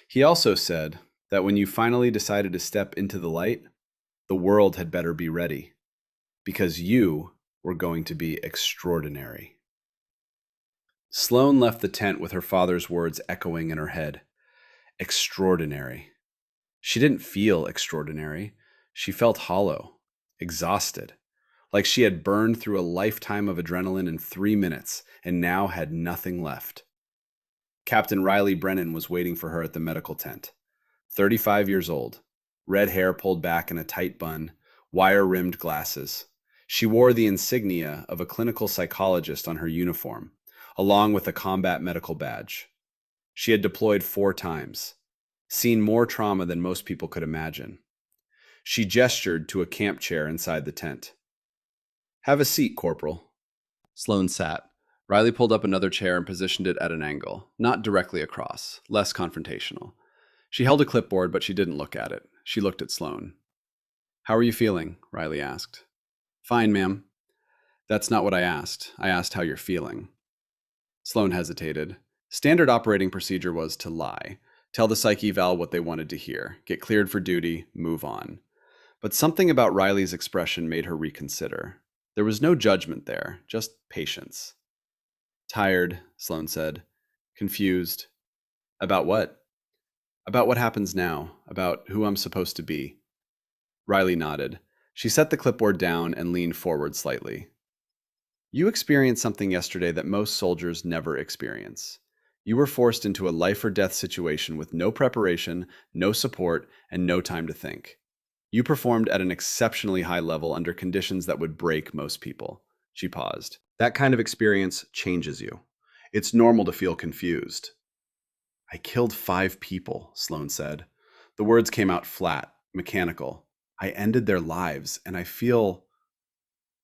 S1: He also said that when you finally decided to step into the light, the world had better be ready, because you were going to be extraordinary. Sloane left the tent with her father's words echoing in her head. Extraordinary. She didn't feel extraordinary. She felt hollow, exhausted, like she had burned through a lifetime of adrenaline in 3 minutes and now had nothing left. Captain Riley Brennan was waiting for her at the medical tent. 35 years old, red hair pulled back in a tight bun, wire-rimmed glasses. She wore the insignia of a clinical psychologist on her uniform, along with a combat medical badge. She had deployed 4 times, seen more trauma than most people could imagine. She gestured to a camp chair inside the tent. Have a seat, Corporal. Sloane sat. Riley pulled up another chair and positioned it at an angle, not directly across, less confrontational. She held a clipboard, but she didn't look at it. She looked at Sloane. How are you feeling? Riley asked. Fine, ma'am. That's not what I asked. I asked how you're feeling. Sloane hesitated. Standard operating procedure was to lie, tell the psych eval what they wanted to hear, get cleared for duty, move on. But something about Riley's expression made her reconsider. There was no judgment there, just patience. Tired, Sloane said. Confused. About what? About what happens now, about who I'm supposed to be. Riley nodded. She set the clipboard down and leaned forward slightly. You experienced something yesterday that most soldiers never experience. You were forced into a life or death situation with no preparation, no support, and no time to think. You performed at an exceptionally high level under conditions that would break most people. She paused. That kind of experience changes you. It's normal to feel confused. I killed 5 people, Sloane said. The words came out flat, mechanical. I ended their lives, and I feel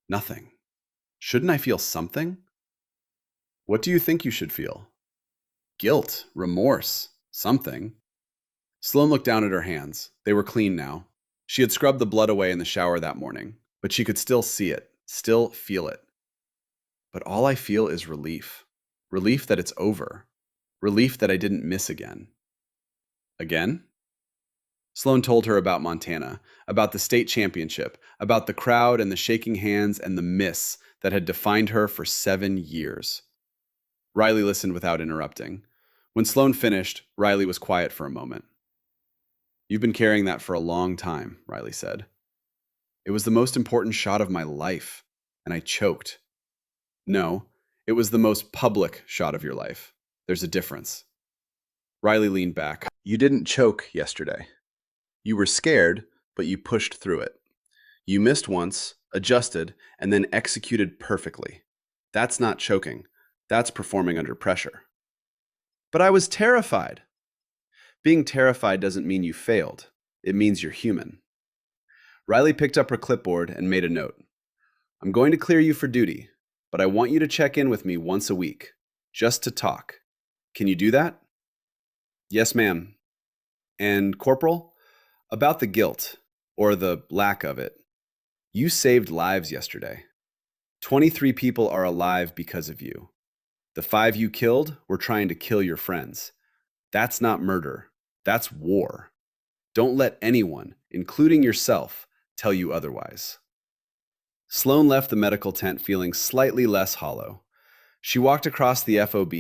S1: nothing. Shouldn't I feel something? What do you think you should feel? Guilt, remorse, something. Sloane looked down at her hands. They were clean now. She had scrubbed the blood away in the shower that morning, but she could still see it, still feel it. But all I feel is relief. Relief that it's over. Relief that I didn't miss again. Again? Sloane told her about Montana, about the state championship, about the crowd and the shaking hands and the miss that had defined her for 7 years. Riley listened without interrupting. When Sloane finished, Riley was quiet for a moment. You've been carrying that for a long time, Riley said. It was the most important shot of my life, and I choked. No, it was the most public shot of your life. There's a difference. Riley leaned back. You didn't choke yesterday. You were scared, but you pushed through it. You missed once, adjusted, and then executed perfectly. That's not choking. That's performing under pressure. But I was terrified. Being terrified doesn't mean you failed. It means you're human. Riley picked up her clipboard and made a note. I'm going to clear you for duty, but I want you to check in with me once a week, just to talk. Can you do that? Yes, ma'am. And Corporal, about the guilt, or the lack of it. You saved lives yesterday. 23 people are alive because of you. The 5 you killed were trying to kill your friends. That's not murder. That's war. Don't let anyone, including yourself, tell you otherwise. Sloane left the medical tent feeling slightly less hollow. She walked across the FOB,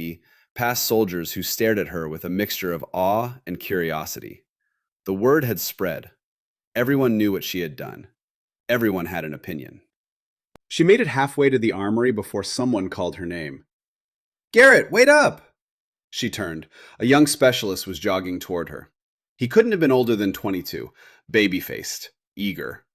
S1: past soldiers who stared at her with a mixture of awe and curiosity. The word had spread. Everyone knew what she had done. Everyone had an opinion. She made it halfway to the armory before someone called her name. "Garrett, wait up!" She turned. A young specialist was jogging toward her. He couldn't have been older than 22, baby-faced, eager.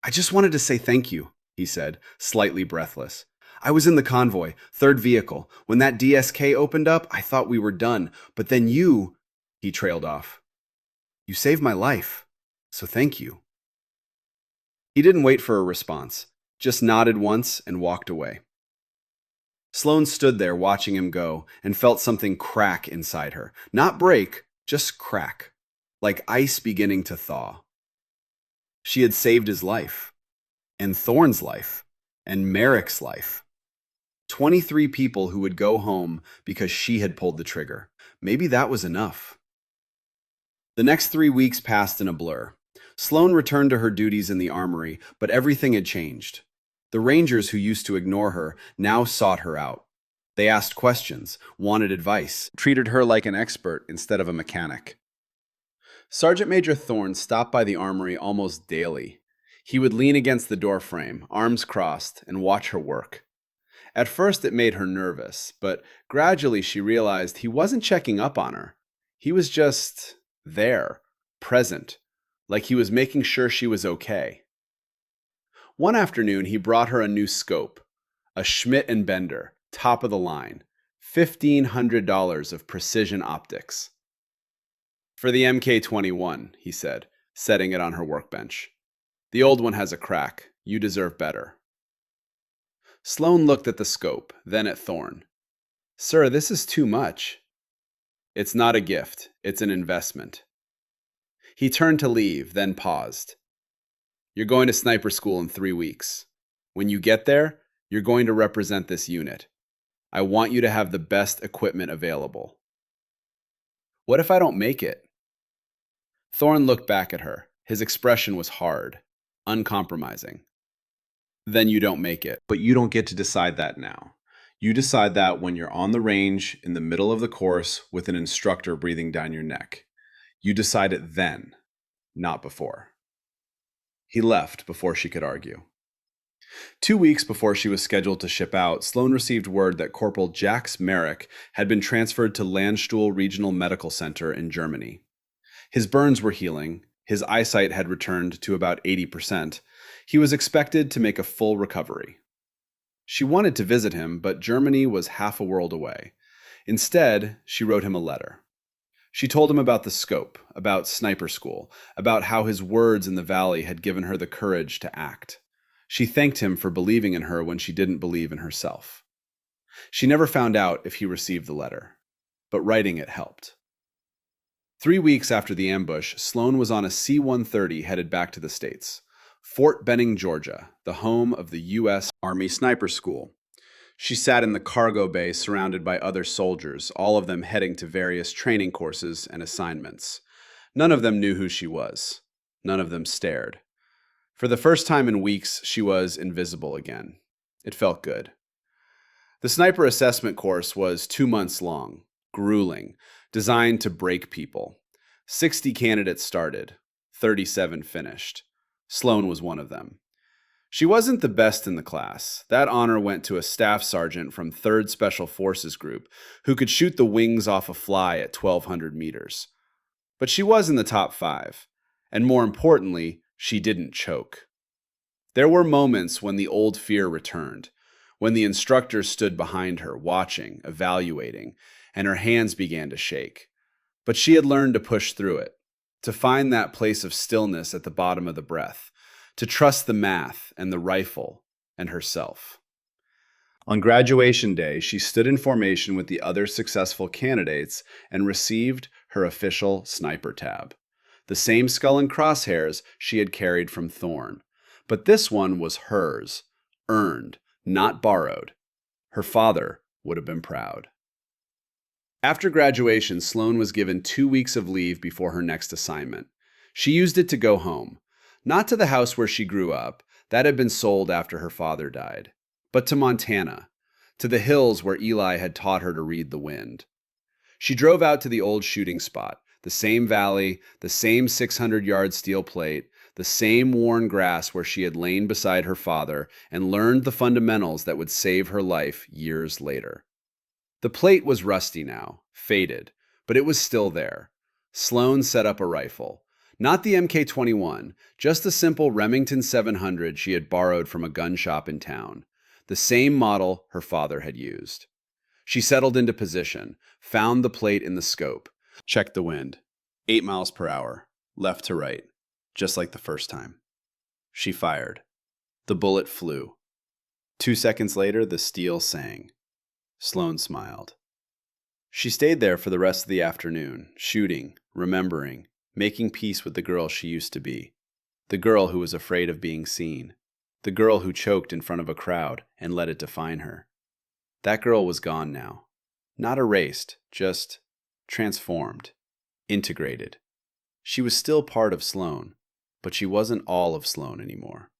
S1: "I just wanted to say thank you," he said, slightly breathless. "I was in the convoy, third vehicle. When that DSK opened up, I thought we were done. But then you—" He trailed off. "You saved my life, so thank you." He didn't wait for a response, just nodded once and walked away. Sloane stood there watching him go and felt something crack inside her. Not break, just crack, like ice beginning to thaw. She had saved his life, and Thorne's life, and Merrick's life. 23 people who would go home because she had pulled the trigger. Maybe that was enough. The next 3 weeks passed in a blur. Sloane returned to her duties in the armory, but everything had changed. The Rangers who used to ignore her now sought her out. They asked questions, wanted advice, treated her like an expert instead of a mechanic. Sergeant Major Thorne stopped by the armory almost daily. He would lean against the doorframe, arms crossed, and watch her work. At first it made her nervous, but gradually she realized he wasn't checking up on her. He was just there, present, like he was making sure she was okay. One afternoon he brought her a new scope, a Schmidt & Bender, top of the line, $1,500 of precision optics. "For the MK-21, he said, setting it on her workbench. "The old one has a crack. You deserve better." Sloane looked at the scope, then at Thorne. "Sir, this is too much." "It's not a gift. It's an investment." He turned to leave, then paused. "You're going to sniper school in 3 weeks. When you get there, you're going to represent this unit. I want you to have the best equipment available." "What if I don't make it?" Thorne looked back at her. His expression was hard, uncompromising. "Then you don't make it. But you don't get to decide that now. You decide that when you're on the range in the middle of the course with an instructor breathing down your neck. You decide it then, not before." He left before she could argue. 2 weeks before she was scheduled to ship out, Sloane received word that Corporal Jax Merrick had been transferred to Landstuhl Regional Medical Center in Germany. His burns were healing, his eyesight had returned to about 80%. He was expected to make a full recovery. She wanted to visit him, but Germany was half a world away. Instead, she wrote him a letter. She told him about the scope, about sniper school, about how his words in the valley had given her the courage to act. She thanked him for believing in her when she didn't believe in herself. She never found out if he received the letter, but writing it helped. 3 weeks after the ambush, Sloane was on a C-130 headed back to the States. Fort Benning, Georgia, the home of the U.S. Army Sniper School. She sat in the cargo bay surrounded by other soldiers, all of them heading to various training courses and assignments. None of them knew who she was. None of them stared. For the first time in weeks, she was invisible again. It felt good. The sniper assessment course was 2 months long, grueling, designed to break people. 60 candidates started, 37 finished. Sloane was one of them. She wasn't the best in the class. That honor went to a staff sergeant from 3rd Special Forces Group who could shoot the wings off a fly at 1,200 meters. But she was in the top 5, and more importantly, she didn't choke. There were moments when the old fear returned, when the instructor stood behind her, watching, evaluating, and her hands began to shake. But she had learned to push through it, to find that place of stillness at the bottom of the breath, to trust the math and the rifle and herself. On graduation day, she stood in formation with the other successful candidates and received her official sniper tab. The same skull and crosshairs she had carried from Thorne. But this one was hers, earned, not borrowed. Her father would have been proud. After graduation, Sloane was given 2 weeks of leave before her next assignment. She used it to go home. Not to the house where she grew up, that had been sold after her father died, but to Montana, to the hills where Eli had taught her to read the wind. She drove out to the old shooting spot, the same valley, the same 600-yard steel plate, the same worn grass where she had lain beside her father and learned the fundamentals that would save her life years later. The plate was rusty now, faded, but it was still there. Sloan set up a rifle. Not the MK-21, just the simple Remington 700 she had borrowed from a gun shop in town. The same model her father had used. She settled into position, found the plate in the scope, checked the wind. 8 miles per hour, left to right, just like the first time. She fired. The bullet flew. 2 seconds later, the steel sang. Sloan smiled. She stayed there for the rest of the afternoon, shooting, remembering, making peace with the girl she used to be. The girl who was afraid of being seen. The girl who choked in front of a crowd and let it define her. That girl was gone now. Not erased, just transformed, integrated. She was still part of Sloan, but she wasn't all of Sloan anymore.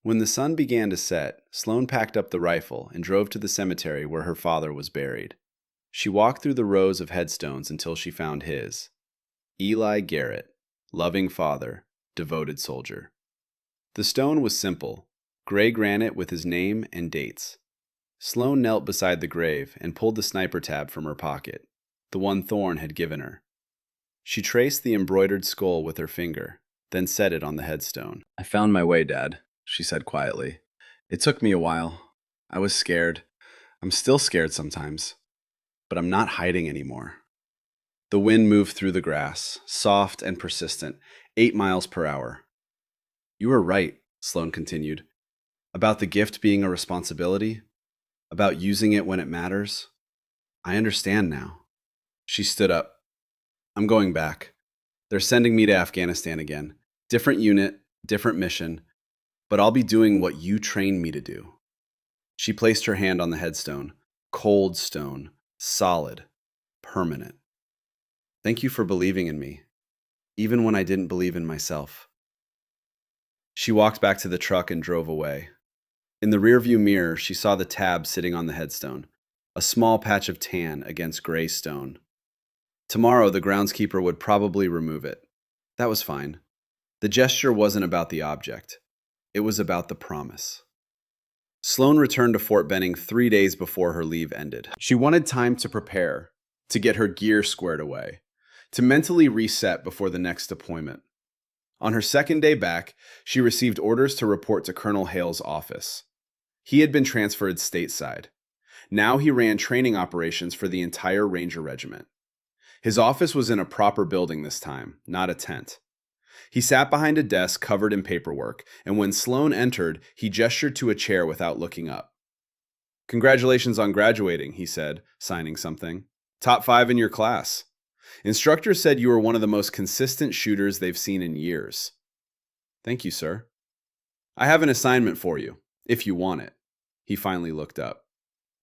S1: When the sun began to set, Sloan packed up the rifle and drove to the cemetery where her father was buried. She walked through the rows of headstones until she found his. Eli Garrett, loving father, devoted soldier. The stone was simple, gray granite with his name and dates. Sloan knelt beside the grave and pulled the sniper tab from her pocket, the one Thorne had given her. She traced the embroidered skull with her finger, then set it on the headstone. "I found my way, Dad," she said quietly. "It took me a while. I was scared. I'm still scared sometimes. But I'm not hiding anymore." The wind moved through the grass, soft and persistent, 8 miles per hour. "You were right," Sloan continued, "about the gift being a responsibility, about using it when it matters. I understand now." She stood up. "I'm going back. They're sending me to Afghanistan again. Different unit, different mission, but I'll be doing what you trained me to do." She placed her hand on the headstone. Cold stone, solid, permanent. "Thank you for believing in me, even when I didn't believe in myself." She walked back to the truck and drove away. In the rearview mirror, she saw the tab sitting on the headstone, a small patch of tan against gray stone. Tomorrow, the groundskeeper would probably remove it. That was fine. The gesture wasn't about the object. It was about the promise. Sloan returned to Fort Benning 3 days before her leave ended. She wanted time to prepare, to get her gear squared away, to mentally reset before the next deployment. On her second day back, she received orders to report to Colonel Hale's office. He had been transferred stateside. Now he ran training operations for the entire Ranger Regiment. His office was in a proper building this time, not a tent. He sat behind a desk covered in paperwork, and when Sloan entered, he gestured to a chair without looking up. "Congratulations on graduating," he said, signing something. "Top 5 in your class. Instructors said you were one of the most consistent shooters they've seen in years." "Thank you, sir. I have an assignment for you, if you want it." He finally looked up.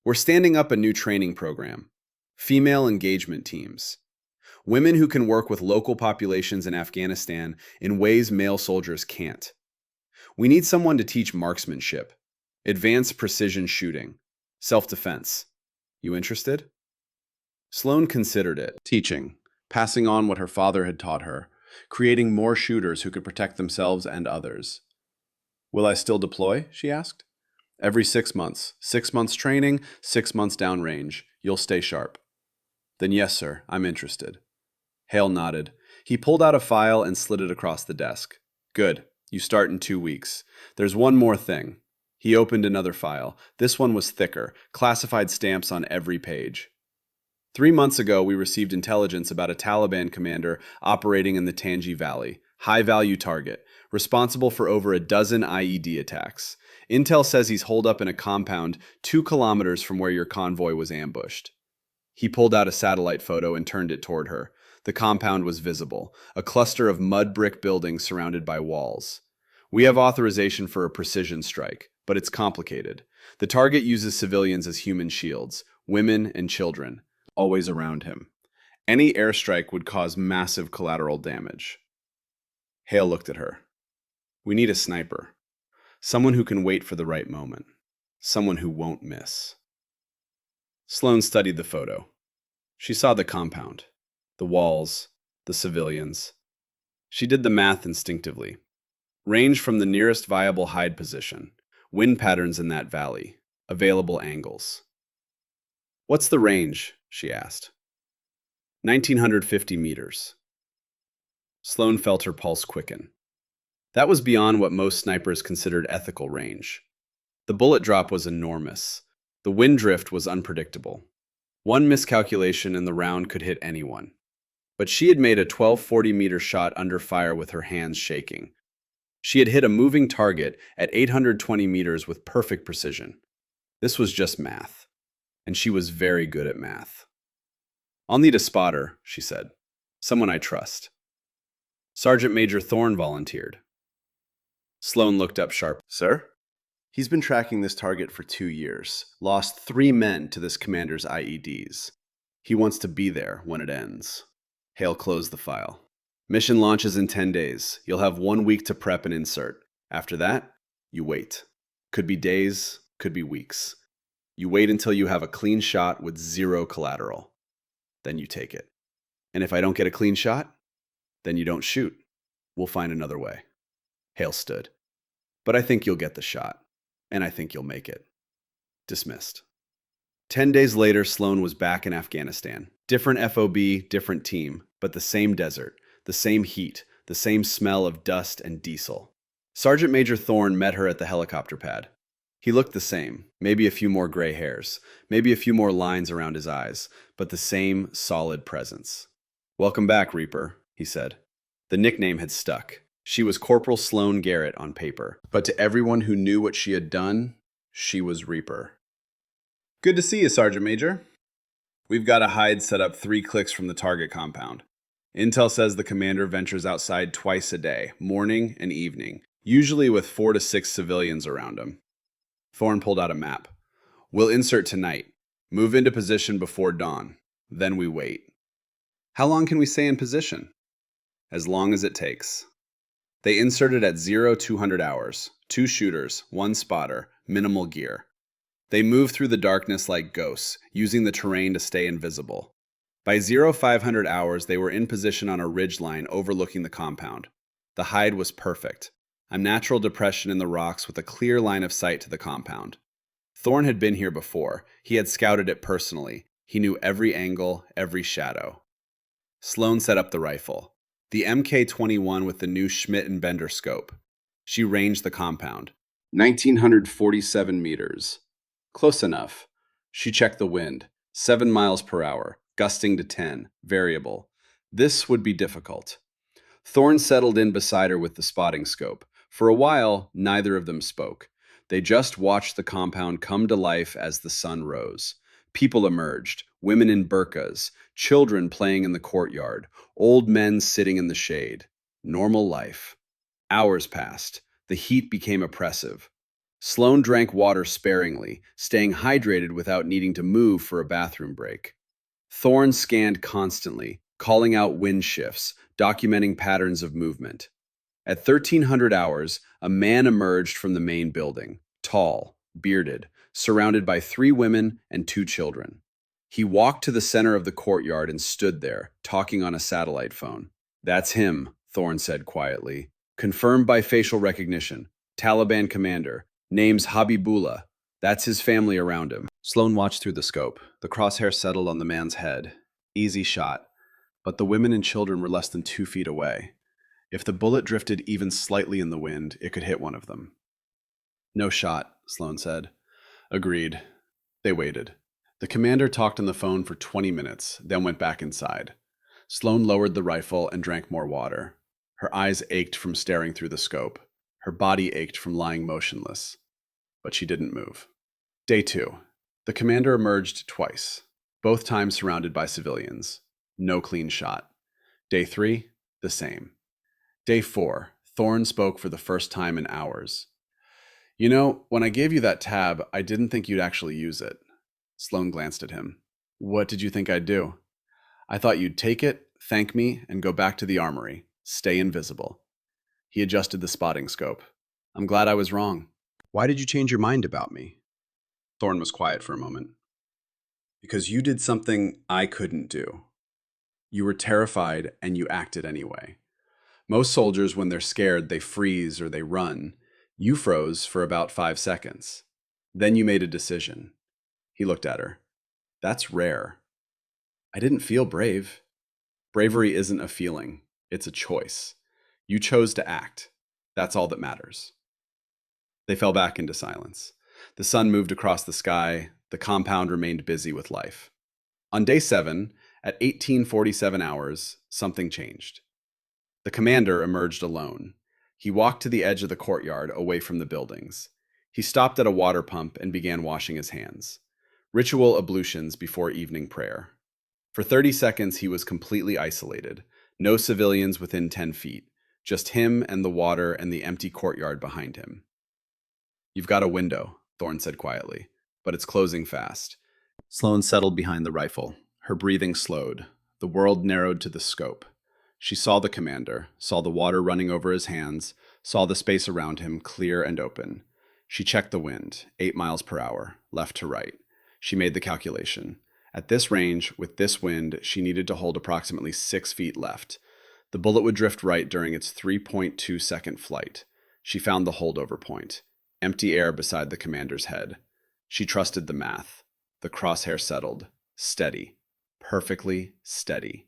S1: "We're standing up a new training program. Female engagement teams. Women who can work with local populations in Afghanistan in ways male soldiers can't. We need someone to teach marksmanship, advanced precision shooting, self-defense. You interested?" Sloan considered it. Teaching, passing on what her father had taught her, creating more shooters who could protect themselves and others. "Will I still deploy?" she asked. "Every 6 months. 6 months training, 6 months downrange. You'll stay sharp." "Then yes, sir, I'm interested." Hale nodded. He pulled out a file and slid it across the desk. "Good. You start in 2 weeks. There's one more thing." He opened another file. This one was thicker, classified stamps on every page. 3 months ago, we received intelligence about a Taliban commander operating in the Tangi Valley. High-value target, responsible for over a dozen IED attacks. Intel says he's holed up in a compound 2 kilometers from where your convoy was ambushed. He pulled out a satellite photo and turned it toward her. The compound was visible, a cluster of mud brick buildings surrounded by walls. "We have authorization for a precision strike, but it's complicated. The target uses civilians as human shields, women and children, always around him. Any airstrike would cause massive collateral damage." Hale looked at her. "We need a sniper. Someone who can wait for the right moment. Someone who won't miss." Sloane studied the photo. She saw the compound, the walls, the civilians. She did the math instinctively. Range from the nearest viable hide position, wind patterns in that valley, available angles. "What's the range?" she asked. 1,950 meters. Sloane felt her pulse quicken. That was beyond what most snipers considered ethical range. The bullet drop was enormous. The wind drift was unpredictable. One miscalculation and the round could hit anyone. But she had made a 1,240-meter shot under fire with her hands shaking. She had hit a moving target at 820 meters with perfect precision. This was just math. And she was very good at math. "I'll need a spotter," she said. "Someone I trust." Sergeant Major Thorne volunteered. Sloane looked up sharply. "Sir?" "He's been tracking this target for 2 years. Lost 3 men to this commander's IEDs. He wants to be there when it ends." Hale closed the file. "Mission launches in 10 days. You'll have 1 week to prep and insert. After that, you wait. Could be days, could be weeks. You wait until you have a clean shot with 0 collateral. Then you take it. And if I don't get a clean shot, then you don't shoot. We'll find another way." Hale stood. "But I think you'll get the shot. And I think you'll make it." Dismissed. 10 days later, Sloane was back in Afghanistan. Different FOB, different team, but the same desert, the same heat, the same smell of dust and diesel. Sergeant Major Thorne met her at the helicopter pad. He looked the same, maybe a few more gray hairs, maybe a few more lines around his eyes, but the same solid presence. "Welcome back, Reaper," he said. The nickname had stuck. She was Corporal Sloane Garrett on paper, but to everyone who knew what she had done, she was Reaper. "Good to see you, Sergeant Major. We've got a hide set up 3 clicks from the target compound. Intel says the commander ventures outside twice a day, morning and evening, usually with 4 to 6 civilians around him." Thorne pulled out a map. "We'll insert tonight. Move into position before dawn. Then we wait." "How long can we stay in position?" "As long as it takes." They inserted at 0200 hours, 2 shooters, 1 spotter, minimal gear. They moved through the darkness like ghosts, using the terrain to stay invisible. By 0500 hours, they were in position on a ridgeline overlooking the compound. The hide was perfect, a natural depression in the rocks with a clear line of sight to the compound. Thorne had been here before. He had scouted it personally. He knew every angle, every shadow. Sloane set up the rifle. The MK-21 with the new Schmidt and Bender scope. She ranged the compound. 1,947 meters. Close enough. She checked the wind. 7 miles per hour, gusting to 10, variable. This would be difficult. Thorne settled in beside her with the spotting scope. For a while, neither of them spoke. They just watched the compound come to life as the sun rose. People emerged, women in burqas, children playing in the courtyard, old men sitting in the shade. Normal life. Hours passed. The heat became oppressive. Sloane drank water sparingly, staying hydrated without needing to move for a bathroom break. Thorne scanned constantly, calling out wind shifts, documenting patterns of movement. At 1300 hours, a man emerged from the main building, tall, bearded, surrounded by 3 women and 2 children. He walked to the center of the courtyard and stood there, talking on a satellite phone. "That's him," Thorne said quietly. "Confirmed by facial recognition. Taliban commander. Name's Habibullah. That's his family around him." Sloane watched through the scope. The crosshair settled on the man's head. Easy shot. But the women and children were less than 2 feet away. If the bullet drifted even slightly in the wind, it could hit one of them. "No shot," Sloane said. "Agreed." They waited. The commander talked on the phone for 20 minutes, then went back inside. Sloane lowered the rifle and drank more water. Her eyes ached from staring through the scope. Her body ached from lying motionless. But she didn't move. Day 2. The commander emerged twice, both times surrounded by civilians. No clean shot. Day 3, the same. Day 4, Thorne spoke for the first time in hours. "You know, when I gave you that tab, I didn't think you'd actually use it." Sloane glanced at him. "What did you think I'd do?" "I thought you'd take it, thank me, and go back to the armory. Stay invisible." He adjusted the spotting scope. "I'm glad I was wrong." "Why did you change your mind about me?" Thorne was quiet for a moment. Because you did something I couldn't do. You were terrified and you acted anyway. Most soldiers, when they're scared, they freeze or they run. You froze for about 5 seconds. Then you made a decision. He looked at her. That's rare. I didn't feel brave. Bravery isn't a feeling, it's a choice. You chose to act. That's all that matters. They fell back into silence. The sun moved across the sky. The compound remained busy with life. On day 7, at 1847 hours, something changed. The commander emerged alone. He walked to the edge of the courtyard, away from the buildings. He stopped at a water pump and began washing his hands. Ritual ablutions before evening prayer. For 30 seconds, he was completely isolated. No civilians within 10 feet. Just him and the water and the empty courtyard behind him. You've got a window, Thorne said quietly, but it's closing fast. Sloane settled behind the rifle. Her breathing slowed. The world narrowed to the scope. She saw the commander, saw the water running over his hands, saw the space around him clear and open. She checked the wind, 8 miles per hour, left to right. She made the calculation. At this range, with this wind, she needed to hold approximately 6 feet left. The bullet would drift right during its 3.2-second flight. She found the holdover point. Empty air beside the commander's head. She trusted the math. The crosshair settled. Steady. Perfectly steady.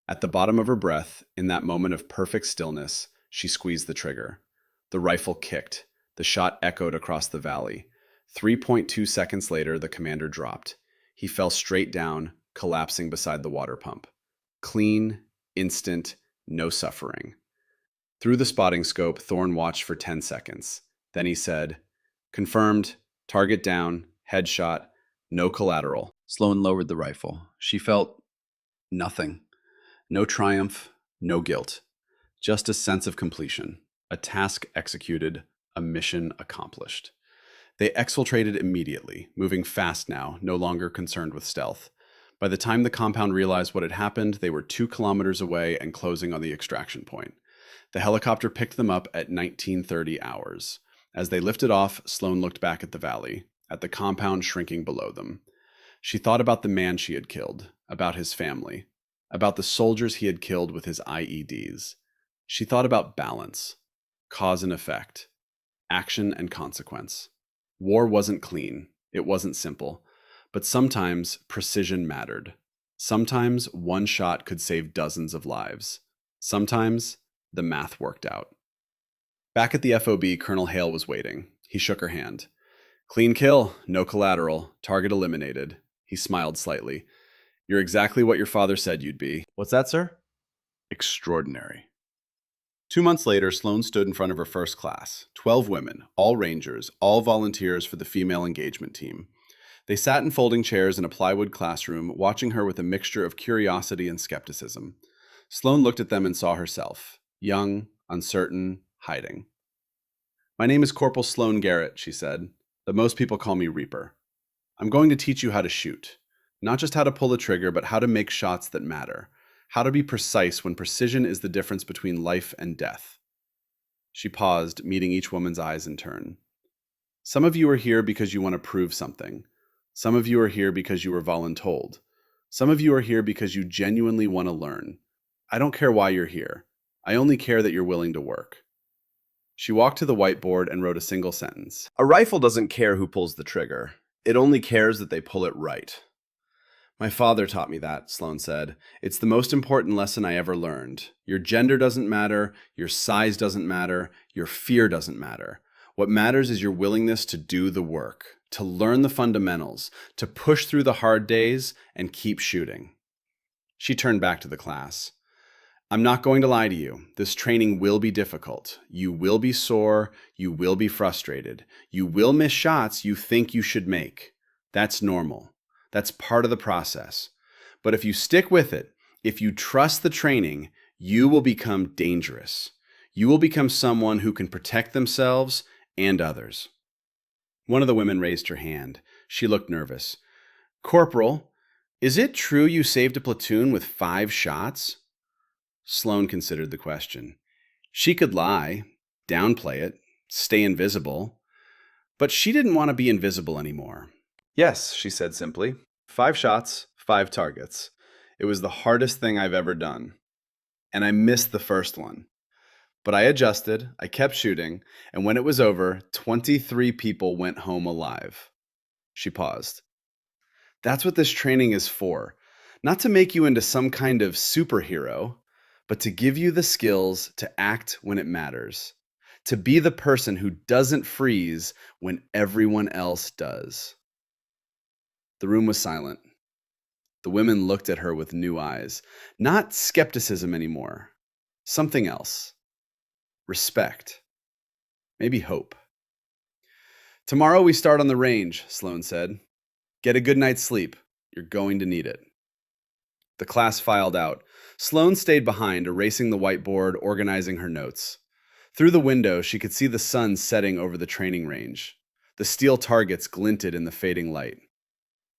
S1: At the bottom of her breath, in that moment of perfect stillness, she squeezed the trigger. The rifle kicked. The shot echoed across the valley. 3.2 seconds later, the commander dropped. He fell straight down, collapsing beside the water pump. Clean, instant, no suffering. Through the spotting scope, Thorne watched for 10 seconds. Then he said, "Confirmed, target down, headshot, no collateral." Sloane lowered the rifle. She felt nothing. No triumph, no guilt. Just a sense of completion. A task executed, a mission accomplished. They exfiltrated immediately, moving fast now, no longer concerned with stealth. By the time the compound realized what had happened, they were 2 kilometers away and closing on the extraction point. The helicopter picked them up at 1930 hours. As they lifted off, Sloane looked back at the valley, at the compound shrinking below them. She thought about the man she had killed, about his family, about the soldiers he had killed with his IEDs. She thought about balance, cause and effect, action and consequence. War wasn't clean, it wasn't simple, but sometimes precision mattered. Sometimes one shot could save dozens of lives. Sometimes the math worked out. Back at the FOB, Colonel Hale was waiting. He shook her hand. "Clean kill, no collateral, target eliminated." He smiled slightly. "You're exactly what your father said you'd be." "What's that, sir?" "Extraordinary." 2 months later, Sloane stood in front of her first class. 12 women, all Rangers, all volunteers for the female engagement team. They sat in folding chairs in a plywood classroom, watching her with a mixture of curiosity and skepticism. Sloane looked at them and saw herself, young, uncertain, hiding. "My name is Corporal Sloane Garrett," she said, "but most people call me Reaper. I'm going to teach you how to shoot. Not just how to pull the trigger, but how to make shots that matter. How to be precise when precision is the difference between life and death." She paused, meeting each woman's eyes in turn. "Some of you are here because you want to prove something. Some of you are here because you were voluntold. Some of you are here because you genuinely want to learn. I don't care why you're here. I only care that you're willing to work." She walked to the whiteboard and wrote a single sentence. "A rifle doesn't care who pulls the trigger. It only cares that they pull it right." "My father taught me that," Sloane said. "It's the most important lesson I ever learned. Your gender doesn't matter, your size doesn't matter, your fear doesn't matter. What matters is your willingness to do the work, to learn the fundamentals, to push through the hard days and keep shooting." She turned back to the class. "I'm not going to lie to you. This training will be difficult. You will be sore. You will be frustrated. You will miss shots you think you should make. That's normal. That's part of the process. But if you stick with it, if you trust the training, you will become dangerous. You will become someone who can protect themselves and others." One of the women raised her hand. She looked nervous. "Corporal, is it true you saved a platoon with 5 shots?" Sloane considered the question. She could lie, downplay it, stay invisible. But she didn't want to be invisible anymore. "Yes," she said simply. 5 shots, 5 targets. It was the hardest thing I've ever done. And I missed the first one. But I adjusted, I kept shooting, and when it was over, 23 people went home alive. She paused. That's what this training is for. Not to make you into some kind of superhero, but to give you the skills to act when it matters. To be the person who doesn't freeze when everyone else does. The room was silent. The women looked at her with new eyes. Not skepticism anymore. Something else. Respect. Maybe hope. Tomorrow we start on the range, Sloane said. Get a good night's sleep. You're going to need it. The class filed out. Sloane stayed behind, erasing the whiteboard, organizing her notes. Through the window, she could see the sun setting over the training range. The steel targets glinted in the fading light.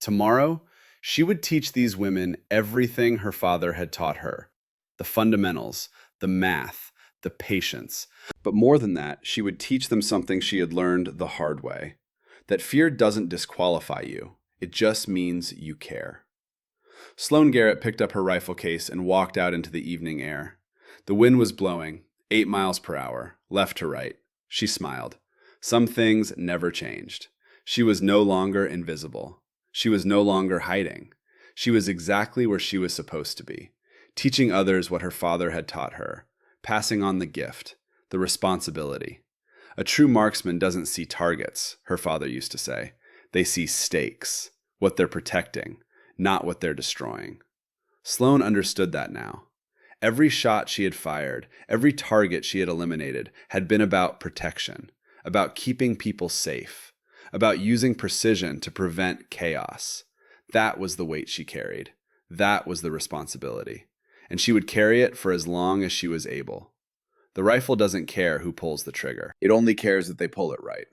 S1: Tomorrow, she would teach these women everything her father had taught her. The fundamentals, the math, the patience. But more than that, she would teach them something she had learned the hard way. That fear doesn't disqualify you. It just means you care. Sloane Garrett picked up her rifle case and walked out into the evening air. The wind was blowing, 8 miles per hour, left to right. She smiled. Some things never changed. She was no longer invisible. She was no longer hiding. She was exactly where she was supposed to be, teaching others what her father had taught her, passing on the gift, the responsibility. A true marksman doesn't see targets, her father used to say. They see stakes, what they're protecting, not what they're destroying. Sloane understood that now. Every shot she had fired, every target she had eliminated, had been about protection, about keeping people safe, about using precision to prevent chaos. That was the weight she carried. That was the responsibility. And she would carry it for as long as she was able. The rifle doesn't care who pulls the trigger. It only cares that they pull it right.